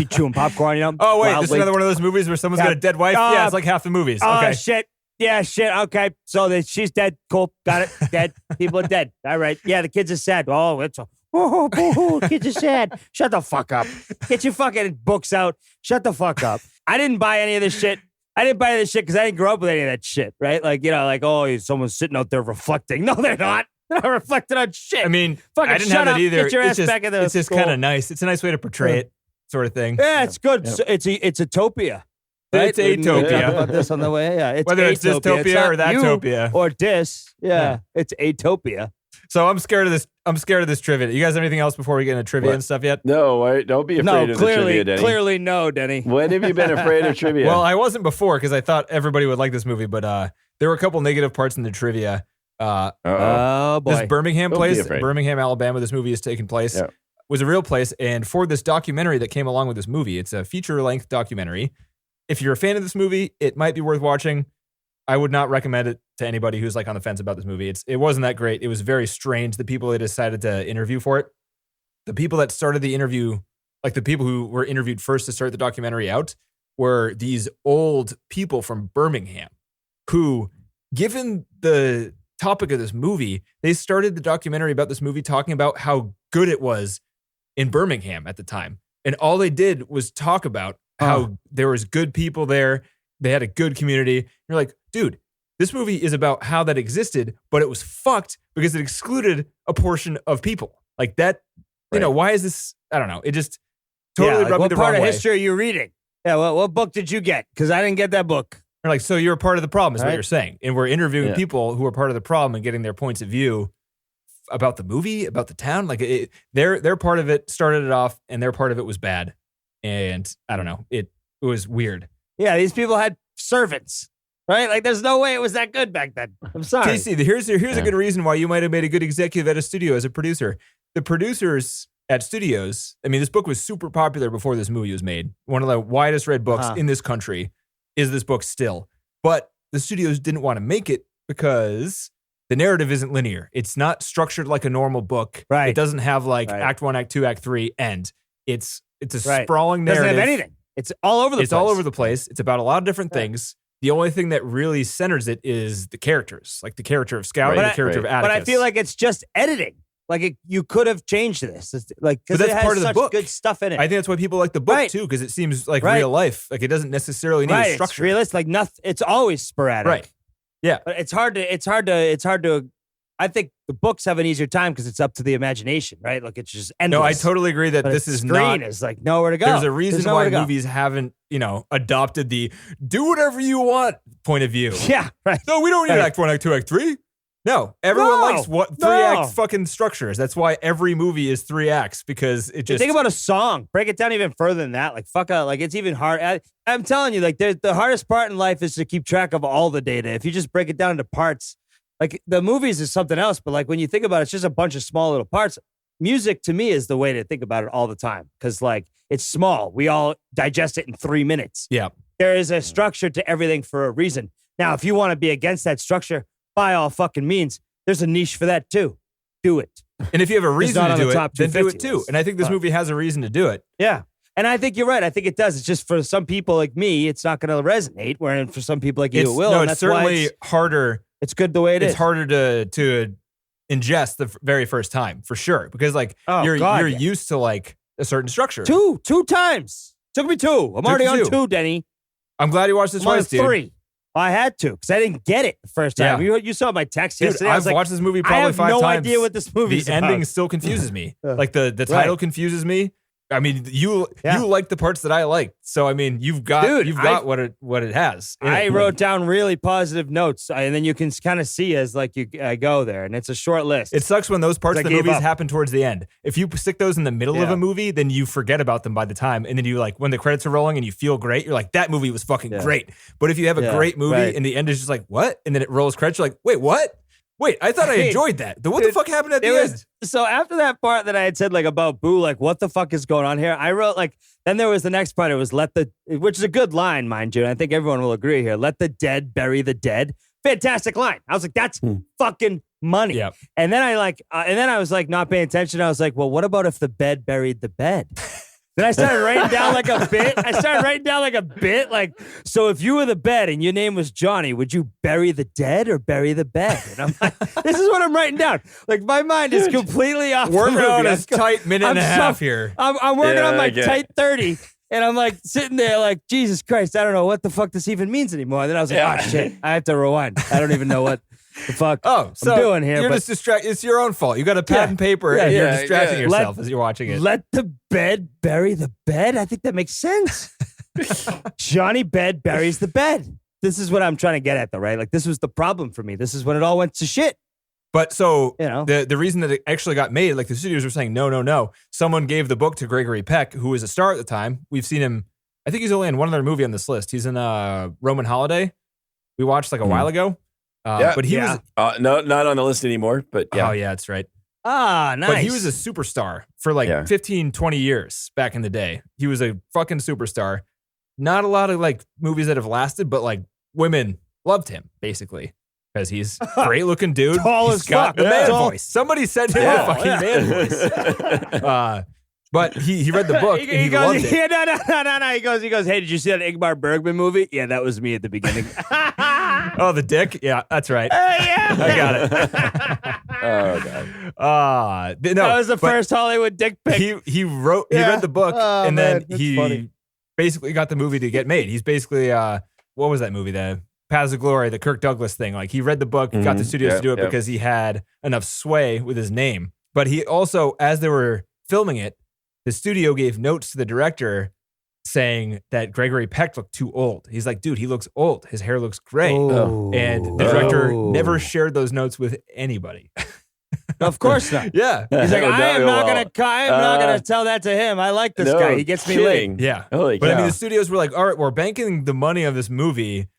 Chewing popcorn, you know? oh, wait, this is loudly. another one of those movies where someone's got a dead wife? Yeah, it's like half the movies. Oh, Okay. shit. Yeah, shit. Okay. So she's dead. Cool. Got it. Dead. People are dead. All right. Yeah, the kids are sad. Oh, it's boo-hoo. Kids are sad. Shut the fuck up. Get your fucking books out. Shut the fuck up. I didn't buy any of this shit. I didn't buy this shit because I didn't grow up with any of that shit, right? Like, you know, like, oh, someone's sitting out there reflecting. No, they're not. They're not reflecting on shit. I mean, fucking I didn't shut have up. it either. Get your ass back in the It's just school. kind of nice. It's a nice way to portray it, sort of thing. Yeah, it's good. Yep. So it's Utopia. It's We talked Atopia. about this on the way. Yeah, it's Whether it's Atopia. dystopia It's not or thattopia. you or dis. Yeah, it's Atopia. So I'm scared of this. I'm scared of this trivia. You guys have anything else before we get into trivia and stuff yet? No, don't be afraid No, of the trivia, Denny. clearly no, Denny. When have you been afraid of trivia? Well, I wasn't before because I thought everybody would like this movie, but there were a couple negative parts in the trivia. Oh boy. This Birmingham Don't be place, afraid. Birmingham, Alabama, this movie is taking place, Yeah. was a real place. And for this documentary that came along with this movie, it's a feature-length documentary. If you're a fan of this movie, it might be worth watching. I would not recommend it to anybody who's like on the fence about this movie. It wasn't that great. It was very strange, the people that decided to interview for it. The people that started the interview, like the people who were interviewed first to start the documentary out, were these old people from Birmingham who, given the topic of this movie, they started the documentary about this movie talking about how good it was in Birmingham at the time. And all they did was talk about how there was good people there. They had a good community. You're like, dude, this movie is about how that existed, but it was fucked because it excluded a portion of people. Like that, you know, why is this? I don't know. It just totally rubbed me what the part wrong of way. history are you reading? Yeah, well, what book did you get? Because I didn't get that book. You're like, so you're a part of the problem is what Right. you're saying. And we're interviewing people who are part of the problem and getting their points of view about the movie, about the town. Like their part of it started it off and their part of it was bad. And I don't know. It was weird. Yeah, these people had servants, right? Like, there's no way it was that good back then. I'm sorry. Casey, here's a good reason why you might have made a good executive at a studio as a producer. The producers at studios, I mean, this book was super popular before this movie was made. One of the widest read books in this country is this book still. But the studios didn't want to make it because the narrative isn't linear. It's not structured like a normal book. Right. It doesn't have like Right. Act 1, Act 2, Act 3, end. It's a Right. sprawling Doesn't narrative. have anything. It's all over the place. It's all over the place. It's about a lot of different things. The only thing that really centers it is the characters, like the character of Scout and the character of Atticus. But I feel like it's just editing. Like, you could have changed this. It's like, because But it that's has part of the such book. good stuff in it. I think that's why people like the book Right. too, because it seems like Right. real life. Like it doesn't necessarily need a It's structure. realistic. Like, nothing. It's always sporadic. Right. Yeah. But it's hard to. I think the books have an easier time because it's up to the imagination, right? Like, it's just endless. No, I totally agree that But this a is screen not. is like nowhere to go. There's a reason nowhere why to go. movies haven't, adopted the do whatever you want point of view. Yeah, right. No, we don't need Right. Act 1, Act 2, Act 3. No, everyone No, likes three-act fucking structures. That's why every movie is 3 acts because it just. Think about a song. Break it down even further than that. Like, fuck out. Like, it's even hard. I'm telling you, like, the hardest part in life is to keep track of all the data. If you just break it down into parts, like, the movies is something else. But, like, when you think about it, it's just a bunch of small little parts. Music, to me, is the way to think about it all the time. Because, like, it's small. We all digest it in 3 minutes. Yeah. There is a structure to everything for a reason. Now, if you want to be against that structure, by all fucking means, there's a niche for that too. Do it. And if you have a reason not to on do the it, top then do it 250 too. list. And I think this movie has a reason to do it. Yeah. And I think you're right. I think it does. It's just for some people like me, it's not going to resonate. Whereas for some people like you, it will. No, and it's that's why certainly harder. it's good the way it is. It's harder to ingest the very first time for sure because like Oh, you're God, yeah. used to like a certain structure. Two times. Took me 2. I'm already you on 2. 2, Denny. I'm glad you watched this I'm on twice, dude. 3. I had to because I didn't get it the first time. Yeah. You saw my text Dude, yesterday. I was I've like, watched this movie I probably have 5 no times. idea what this movie is The about. ending still confuses me. Yeah. Like the title confuses me. I mean, you like the parts that I liked. So I mean, you've got what it has. I wrote down really positive notes, and then you can kind of see as like you go there, and it's a short list. It sucks when those parts of the movies happen towards the end. If you stick those in the middle of a movie, then you forget about them by the time, and then you like when the credits are rolling and you feel great, you're like, that movie was fucking great. But if you have a great movie and the end is just like, what? And then it rolls credits, you're like, wait, what? Wait, I thought I enjoyed that. What the fuck happened at the end? So after that part that I had said like about Boo, like what the fuck is going on here? I wrote like, then there was the next part. It was which is a good line, mind you. And I think everyone will agree here. Let the dead bury the dead. Fantastic line. I was like, that's fucking money. Yep. And then I was like not paying attention. I was like, well, what about if the bed buried the bed? Then I started writing down like a bit. Like, so if you were the bed and your name was Johnny, would you bury the dead or bury the bed? And I'm like, this is what I'm writing down. Like, my mind is completely off. Working on a tight minute and a half here. I'm working on my tight 30. And I'm like sitting there like, Jesus Christ, I don't know what the fuck this even means anymore. And then I was like, oh shit, I have to rewind. I don't even know what the fuck I'm doing here. You're just distracted. It's your own fault. You got a pad and paper and you're distracting yourself as you're watching it. Let the bed bury the bed? I think that makes sense. Johnny Bed buries the bed. This is what I'm trying to get at though, right? Like this was the problem for me. This is when it all went to shit. But so the reason that it actually got made, like the studios were saying, no. Someone gave the book to Gregory Peck, who was a star at the time. We've seen him. I think he's only in one other movie on this list. He's in Roman Holiday. We watched like a while ago. But he was not on the list anymore. But yeah. Oh yeah, that's right. Ah, nice. But he was a superstar for like 15, 20 years back in the day. He was a fucking superstar. Not a lot of like movies that have lasted, but like women loved him basically. Because he's a great looking dude. Tall he's as got fuck. the man voice. Somebody sent him a fucking man voice. But he read the book and he goes, loved it. Yeah, no. He goes, hey, did you see that Ingmar Bergman movie? Yeah, that was me at the beginning. Oh, the dick? Yeah, that's right. Yeah. I got it. Oh, God. No, that was the first Hollywood dick pic. He read the book and then he basically got the movie to get made. He's basically, what was that movie? The Paths of Glory, the Kirk Douglas thing. Like he read the book, got the studios to do it because he had enough sway with his name. But he also, as they were filming it, the studio gave notes to the director saying that Gregory Peck looked too old. He's like, dude, he looks old. His hair looks gray. Oh. And the director never shared those notes with anybody. Of course not. Yeah. He's like, I am not gonna tell that to him. I like this guy. He gets me laid. Yeah. Holy but cow. I mean, the studios were like, all right, we're banking the money of this movie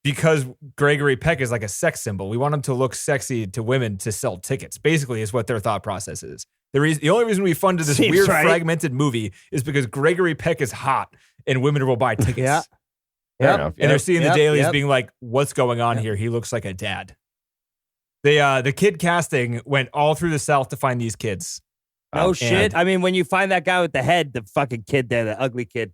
because Gregory Peck is like a sex symbol. We want him to look sexy to women to sell tickets, basically, is what their thought process is. The only reason we funded this weird fragmented movie is because Gregory Peck is hot and women will buy tickets. Yeah. And they're seeing the dailies being like, what's going on here? He looks like a dad. The kid casting went all through the South to find these kids. No shit. I mean, when you find that guy with the head, the fucking kid there, the ugly kid.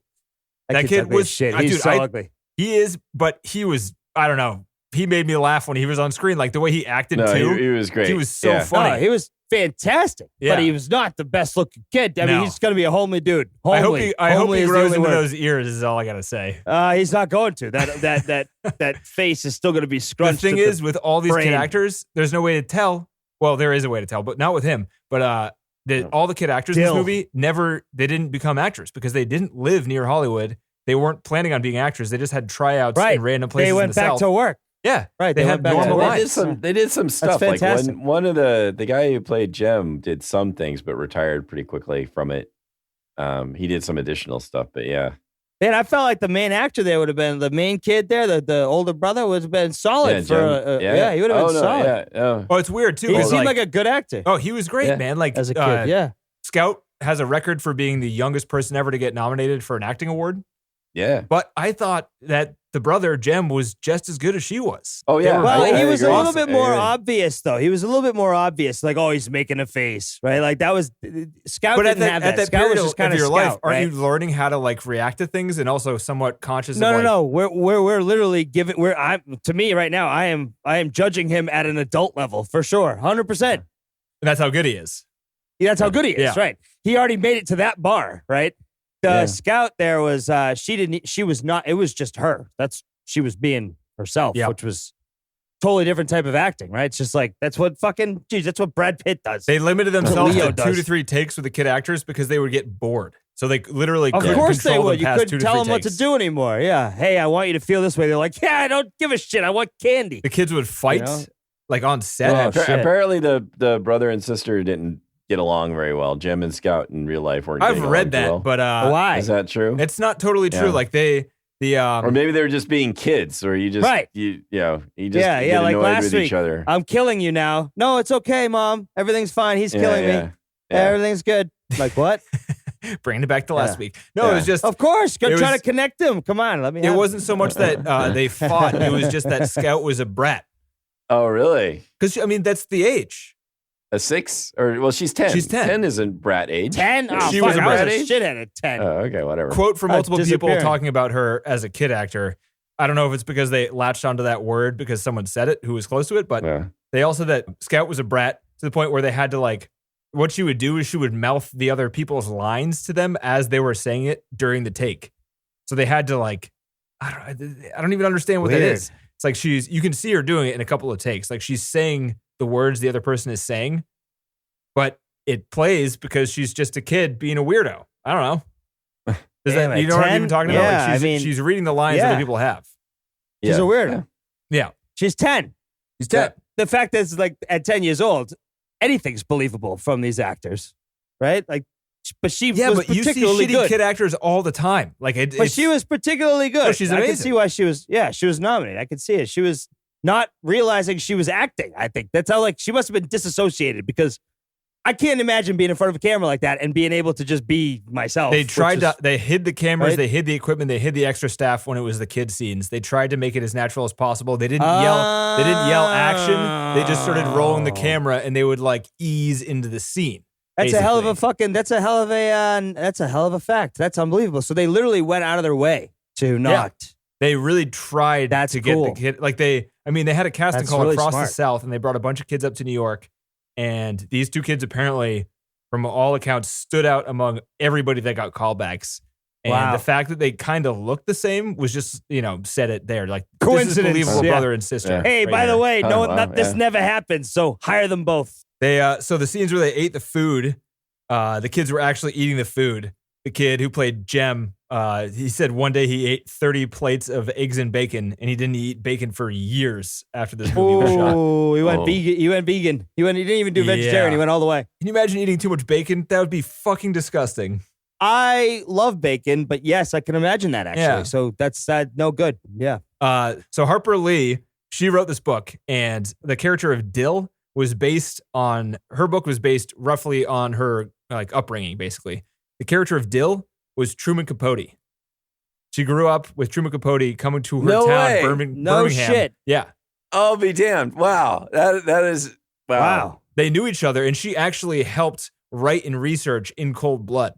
That kid was shit. He's so ugly. He is, but he was, I don't know. He made me laugh when he was on screen. Like the way he acted too. He was great. He was so funny. Oh, he was fantastic. Yeah. But he was not the best looking kid. I mean, he's going to be a homely dude. Homely. I hope Homely he is the grows only into word. those ears is all I got to say. He's not going to. That face is still going to be The scrunched. thing is, with all these brain. kid actors, there's no way to tell. Well, there is a way to tell, but not with him. But all the kid actors in this movie they didn't become actors because they didn't live near Hollywood. They weren't planning on being actors. They just had tryouts in random places. They went in the back South. to work. Yeah, right. They had normal lives. They did some stuff. That's fantastic. Like one of the guy who played Jem did some things, but retired pretty quickly from it. He did some additional stuff, but yeah. Man, I felt like the main actor there would have been the main kid there, the older brother would have been solid he would have been solid. Oh, it's weird too. He seemed like a good actor. Oh, he was great, man. Like as a kid, Scout has a record for being the youngest person ever to get nominated for an acting award. Yeah. But I thought that the brother, Jem, was just as good as she was. Oh, yeah. Well, he was a little bit more obvious, though. He was a little bit more obvious. Like, oh, he's making a face, right? Like, that was... Scout didn't have that. Scout period was just kind of your life, right? aren't you learning how to, like, react to things and also somewhat conscious of, No. We're literally giving... To me, right now, I am judging him at an adult level, for sure. 100%. And that's how good he is. Yeah, that's how good he is, right? He already made it to that bar, right? The Scout there was she was not, it was just her. She was being herself, which was totally different type of acting, right? It's just like that's what Brad Pitt does. They limited themselves Leo to 2 to 3 takes with the kid actors because they would get bored. So they literally Of couldn't course they control would. them You past couldn't 2 to tell 3 them what to takes. do anymore. Yeah. Hey, I want you to feel this way. They're like, yeah, I don't give a shit. I want candy. The kids would fight You know? like on set. Oh, shit. Apparently, the brother and sister didn't get along very well. Jem and Scout in real life weren't. I've getting read along that, too well. but Why? Is that true? it's not totally true. Yeah. Like or maybe they were just being kids, or you just Right. you just Yeah, get like annoyed last with week. each other. I'm killing you now. No, it's okay, Mom. Everything's fine. He's killing me. Yeah. Everything's good. Like what? bringing it back to last Yeah. week. No, it was just Of course. Go It try was- to connect them. Come on. Let me it have wasn't so much that they fought. It was just that Scout was a brat. Oh, really? Because I mean, that's the age. A 6? Or well, she's 10. She's 10. 10 isn't brat age. 10? Oh, She fuck, was a I was brat a age? shithead at 10. Oh, okay, whatever. Quote from multiple people disappearing. talking about her as a kid actor. I don't know if it's because they latched onto that word because someone said it who was close to it, but Yeah. they also said that Scout was a brat to the point where they had to like, what she would do is she would mouth the other people's lines to them as they were saying it during the take. So they had to like, I don't even understand what that Weird. is. It's like you can see her doing it in a couple of takes. Like she's saying the words the other person is saying, but it plays because she's just a kid being a weirdo. I don't know. Does Damn, that, you at know what I'm 10? even talking Yeah, about? Like I she's mean, reading the lines yeah. other people have. She's a weirdo. Yeah. She's 10. She's 10. The fact is, like, at 10 years old, anything's believable from these actors, right? Like, but she Yeah, was but you see particularly shitty good. kid actors all the time. Like, But she was particularly good. Oh, she's I could amazing. see why she was nominated. I could see it. She was not realizing she was acting, I think. That's how, like, she must have been disassociated because I can't imagine being in front of a camera like that and being able to just be myself. They tried which is- they hid the cameras, Right? they hid the equipment, they hid the extra staff when it was the kid scenes. They tried to make it as natural as possible. They didn't yell. They didn't yell action. They just started rolling the camera, and they would like ease into the scene. That's a hell of a basically. fucking. That's a hell of a fact. That's unbelievable. So they literally went out of their way to not. They really tried That's to get cool. the kid. Like they had a casting That's call really across smart. the South, and they brought a bunch of kids up to New York. And these 2 kids apparently, from all accounts, stood out among everybody that got callbacks. And Wow. the fact that they kind of looked the same was just, said it there. Like, Coincidence, this is believable yeah. brother and sister. Yeah. Hey, right by the here. way, Oh, wow, this yeah. never happens. So hire them both. They so the scenes where they ate the food, the kids were actually eating the food. The kid who played Jem, he said one day he ate 30 plates of eggs and bacon, and he didn't eat bacon for years after this movie was shot. Oh, he went Oh. vegan. He went vegan. He didn't even do vegetarian. Yeah. He went all the way. Can you imagine eating too much bacon? That would be fucking disgusting. I love bacon, but yes, I can imagine that actually. Yeah. So that's no good. Yeah. So Harper Lee, she wrote this book, and the character of Dill was based on her book was based roughly on her like upbringing, basically. The character of Dill was Truman Capote. She grew up with Truman Capote coming to her No town, way. No Birmingham. shit. Yeah. I'll be damned. Wow. That is wow. Wow. They knew each other, and she actually helped write and research In Cold Blood.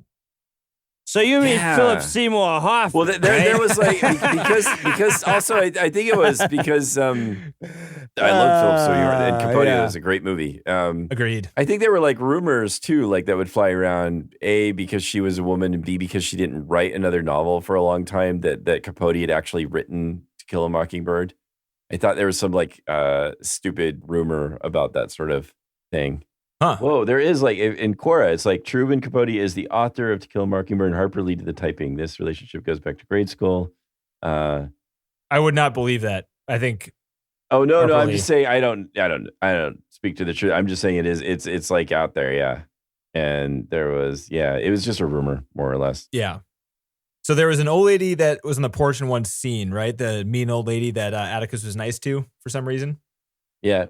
So you mean Yeah. Philip Seymour Hoffman? Well, there was like because also I think it was because I love Philip Seymour and Capote. yeah. It was a great movie. Agreed. I think there were like rumors too, like that would fly around. A, because she was a woman, and B, because she didn't write another novel for a long time. That Capote had actually written To Kill a Mockingbird. I thought there was some like stupid rumor about that sort of thing. Huh. Whoa, there is like in Quora, it's like Truman Capote is the author of To Kill a Mockingbird, and Harper Lee did the typing. This relationship goes back to grade school. I would not believe that. I think Oh no, Harper I'm Lee. just saying I don't speak to the truth. I'm just saying it's like out there, yeah. And there was, it was just a rumor, more or less. yeah. So there was an old lady that was on the porch in one scene, right? The mean old lady that Atticus was nice to for some reason. Yeah.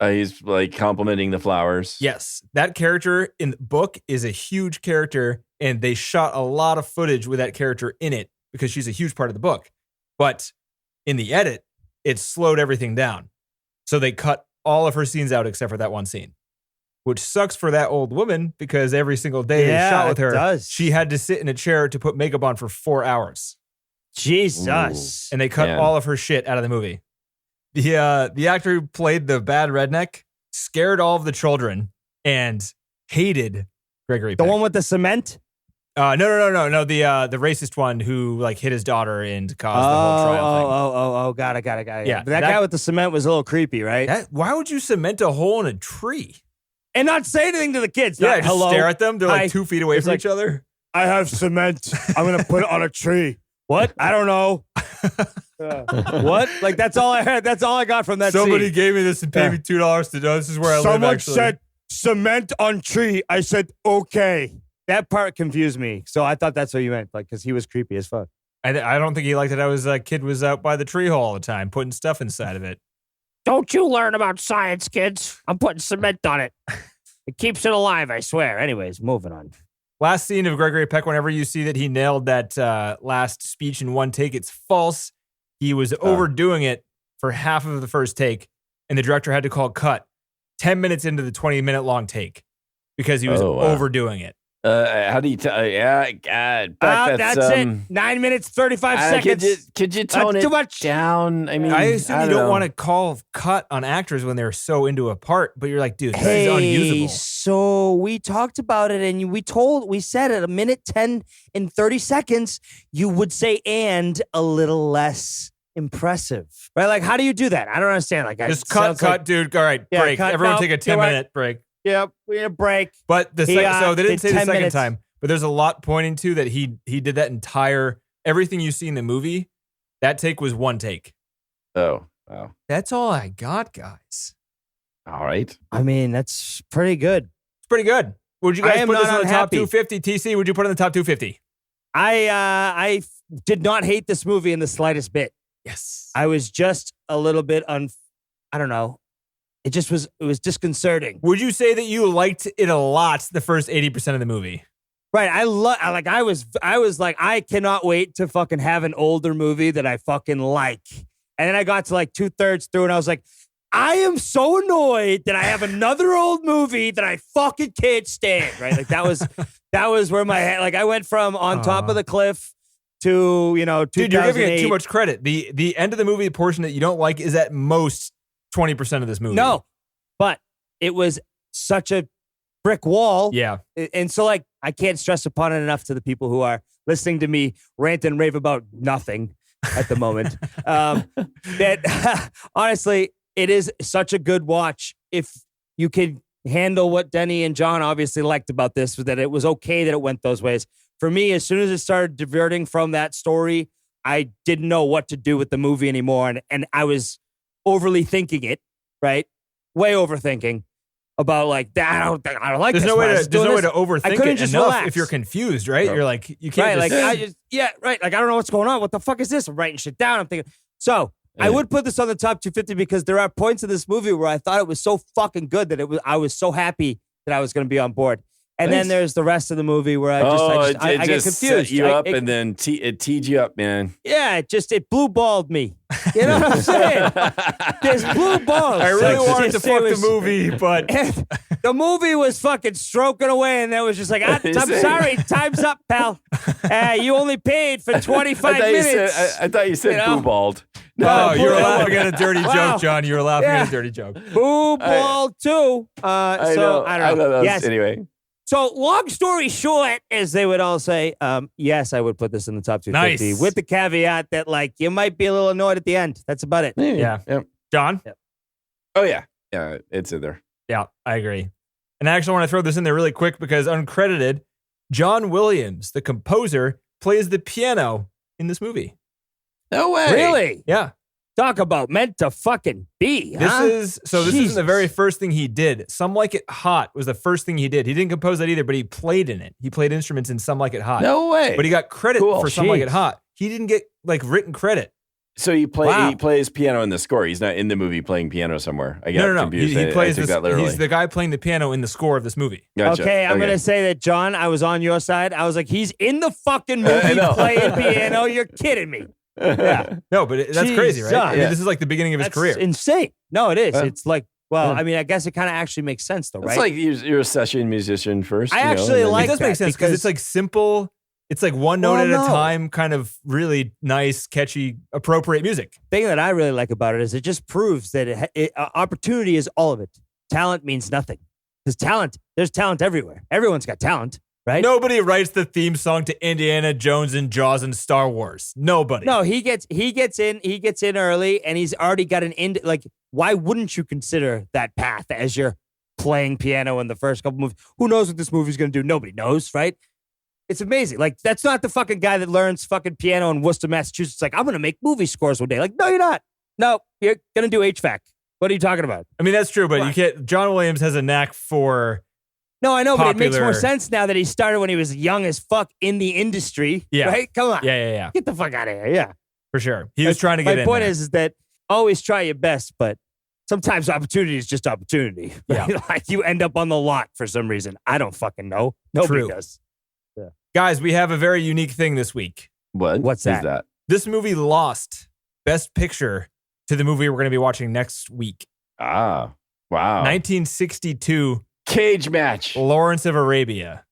He's like complimenting the flowers. Yes, that character in the book is a huge character, and they shot a lot of footage with that character in it because she's a huge part of the book. But in the edit, it slowed everything down. So they cut all of her scenes out except for that one scene, which sucks for that old woman because every single day they shot with it her, does. she had to sit in a chair to put makeup on for 4 hours. Jesus. And they cut Man. all of her shit out of the movie. The actor who played the bad redneck scared all of the children and hated Gregory The Peck. one with the cement? No. The racist one who like hit his daughter and caused the whole trial Oh, got it. Yeah, But that that- guy with the cement was a little creepy, right? thing. Why would you cement a hole in a tree? And not say anything to the kids. Yeah, Not, just hello. stare at them. They're Hi. like 2 feet away It's from like- each other. I have cement. I'm going to put it on a tree. What? I don't know. What? Like, that's all I heard. That's all I got from that Somebody scene. gave me this and paid me $2 to know this is where I live, Someone actually. said cement on tree. I said, okay. That part confused me. So I thought that's what you meant, like, because he was creepy as fuck. I don't think he liked it. I was kid was out by the tree hole all the time, putting stuff inside of it. Don't you learn about science, kids? I'm putting cement on it. It keeps it alive, I swear. Anyways, moving on. Last scene of Gregory Peck, whenever you see that he nailed that last speech in one take, it's false. He was overdoing it for half of the first take, and the director had to call cut 10 minutes into the 20-minute long take because he was overdoing it. How do you tell? Yeah, God, Beck, That's it. 9 minutes, 35 seconds. Could you tone That's it too much. down? I mean, I assume you don't don't know. want to call cut on actors when they're so into a part, but you're like, dude, this Hey, is unusable. so we talked about it, and we said at a minute 10 and 30 seconds, you would say and a little less impressive, right? Like, how do you do that? I don't understand. Like, Just it cut, sounds like- dude. All right, Yeah, break. cut. Everyone No, take a you're right. 10-minute break. Yep, we need a break. But so they didn't did say the 10 second minutes. time. But there's a lot pointing to that he did that entire everything you see in the movie. That take was one take. Oh, wow. That's all I got, guys. All right. I mean, that's pretty good. It's pretty good. Would you I guys am put this not on the top unhappy. 250? TC, would you put it in the top 250? I did not hate this movie in the slightest bit. Yes. I was just a little bit I don't know. It was disconcerting. Would you say that you liked it a lot the first 80% of the movie? Right. I was like, I cannot wait to fucking have an older movie that I fucking like. And then I got to like 2/3 through and I was like, I am so annoyed that I have another old movie that I fucking can't stand. Right. Like that was where my head, like I went from On Top of the Cliff to, 2008. Dude, you're giving it too much credit. The end of the movie, the portion that you don't like, is at most 20% of this movie. No, but it was such a brick wall. Yeah. And so, like, I can't stress upon it enough to the people who are listening to me rant and rave about nothing at the moment. That honestly, it is such a good watch if you can handle what Denny and John obviously liked about this, that it was okay that it went those ways. For me, as soon as it started diverting from that story, I didn't know what to do with the movie anymore. And I was overly thinking it, right? Way overthinking about like that. I don't like There's this. no way Why to is it doing this? overthink I couldn't it just enough relax. if you're confused, right? No. You're like, you can't Right, just... like I don't know what's going on. What the fuck is this? I'm writing shit down. I'm thinking. So I would put this on the top 250 because there are points of this movie where I thought it was so fucking good that I was so happy that I was going to be on board. And then there's the rest of the movie where I get just confused. set you up and then it teed you up, man. Yeah, it blue balled me. You know what I'm saying? There's blue balls. I really Like, wanted to just- fuck it the was- movie, but... The movie was fucking stroking away, and then was just like, I'm sorry, time's up, pal. You only paid for 25 minutes. I thought you said blue balled. No, you were blue- laughing at a dirty Wow. joke, John. You were laughing Yeah. at a dirty joke. Boo ball too. I So know. I don't know. that was- Yes. Anyway. So long story short, as they would all say, yes, I would put this in the top 250 Nice. with the caveat that like you might be a little annoyed at the end. That's about it. Yeah. Yep. John? Oh, yeah. Yeah, it's in there. Yeah, I agree. And I actually want to throw this in there really quick because uncredited, John Williams, the composer, plays the piano in this movie. No way. Really? Yeah. Talk about meant to fucking be. This huh? isn't the Jesus. very first thing he did. Some Like It Hot was the first thing he did. He didn't compose that either, but he played in it. He played instruments in Some Like It Hot. No way. But he got credit Cool. for Some Like It Jeez. Hot. He didn't get like written credit. So he Wow. plays piano in the score. He's not in the movie playing piano somewhere. I got No. confused. He plays I took this. that literally. He's the guy playing the piano in the score of this movie. Gotcha. Okay, I'm gonna say that, John. I was on your side. I was like, he's in the fucking I movie know. playing piano. You're kidding me. Yeah, No, but that's crazy, right? Jesus. I mean, Yeah. this is like the beginning of his that's career. insane. No, it is. Yeah. It's like, well, Yeah. I mean, I guess it kind of actually makes sense, though, right? It's like you're a session musician first. I you know, actually and then- like It does make that sense because it's like simple. It's like one note Well, at no. a time, kind of really nice, catchy, appropriate music. thing that I really like about it is it just proves that opportunity is all of it. Talent means nothing because there's talent everywhere. Everyone's got talent, right? Nobody writes the theme song to Indiana Jones and Jaws and Star Wars. Nobody. No, he gets in early, and he's already got an end. Like, why wouldn't you consider that path as you're playing piano in the first couple movies? Who knows what this movie's going to do? Nobody knows, right? It's amazing. Like, that's not the fucking guy that learns fucking piano in Worcester, Massachusetts. Like, I'm going to make movie scores one day. Like, no, you're not. No, you're going to do HVAC. What are you talking about? I mean, that's true, but you can't. John Williams has a knack for. No, I know, popular. but it makes more sense now that he started when he was young as fuck in the industry. Yeah. Right? Come on. Yeah. Get the fuck out of here. Yeah. For sure. He was trying to get in. My point there. is that always try your best, but sometimes opportunity is just opportunity. Yeah. Like, you end up on the lot for some reason. I don't fucking know. Nobody True. does. Guys, we have a very unique thing this week. What's is that? This movie lost Best Picture to the movie we're going to be watching next week. Ah, wow. 1962, Cage Match. Lawrence of Arabia.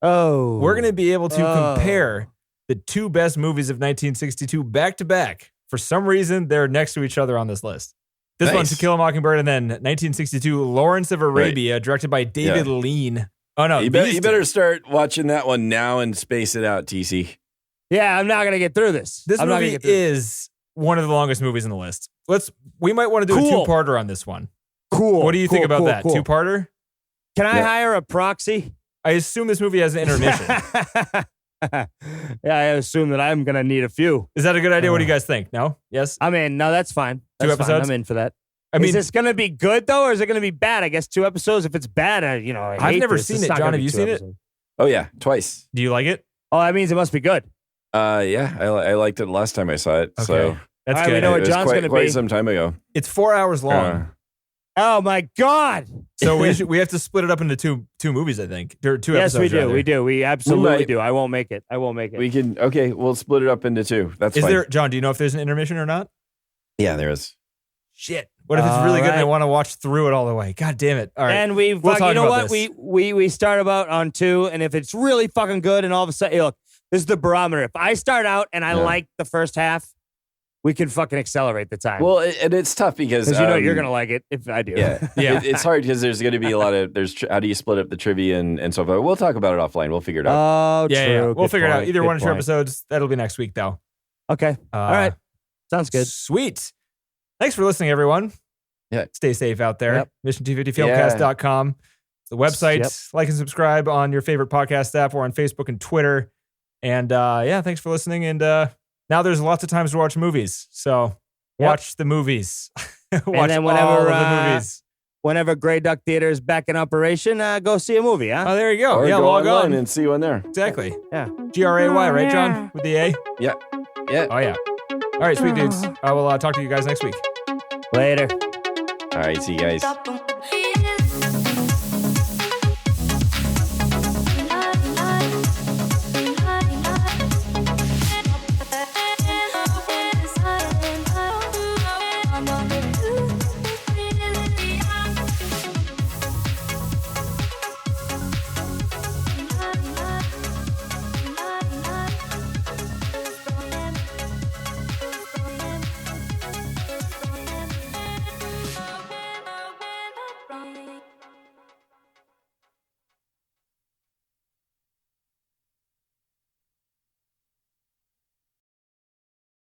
Oh. We're going to be able to compare the two best movies of 1962 back to back. For some reason, they're next to each other on this list. This one's To Kill a Mockingbird, and then 1962, Lawrence of Arabia, directed by David Lean. Oh, no. You better start watching that one now and space it out, TC. Yeah, I'm not going to get through this. This movie is one of the longest movies on the list. We might want to do a two-parter on this one. Cool. What do you think about that? Cool. Two-parter? Can I hire a proxy? I assume this movie has an intermission. Yeah, I assume that I'm going to need a few. Is that a good idea? What do you guys think? No? Yes? I'm in. No, that's fine. Two That's fine. episodes? I'm in for that. I mean, is this going to be good, though, or is it going to be bad? I guess 2 episodes. If it's bad, I I've hate never this. seen It's it. not John, gonna have be you 2 seen it? episodes. Oh, yeah, twice. do you like it? Oh, that means it must be good. Yeah, I liked it last time I saw it. So Okay. That's All right, good. we know what it was John's gonna quite be. some time ago. It's 4 hours long. Oh, my God. So we have to split it up into two movies, I think. Or two Yes, episodes. we do. rather. We do. We absolutely might. do. I won't make it. We can, okay, we'll split it up into 2. That's Is fine. there, John, do you know if there's an intermission or not? Yeah, there is. Shit. What if it's really good and I Alright. want to watch through it all the way? God damn it. All right. And we, We'll fuck, talk you know about what? this. We start about on 2, and if it's really fucking good, and all of a sudden, hey, look, this is the barometer. If I start out and I like the first half, we can fucking accelerate the time. Well, and it's tough because you know you're gonna like it if I do. Yeah, Yeah. It's hard because there's going to be a lot of how do you split up the trivia and so forth. We'll talk about it offline. We'll figure it out. Oh, yeah, true. yeah. We'll Good figure it out. point. Either Good one or 2 point. episodes. That'll be next week, though. Okay. All right. Sounds good. Sweet. Thanks for listening, everyone. Yeah. Stay safe out there. Yep. Mission250filmcast.com. The website. Yep. Like and subscribe on your favorite podcast app or on Facebook and Twitter. And thanks for listening. And now there's lots of times to watch movies. So watch the movies. Watch then all of whenever, the movies. Whenever Grey Duck Theater is back in operation, go see a movie, huh? Oh, there you go. Or yeah, go log online on. and see one there. Exactly. Yeah. GRAY, right, John? yeah. With the A? Yeah. Yeah. Oh, yeah. All right, sweet dudes. I will talk to you guys next week. Later. All right. See you guys. Stop 'em.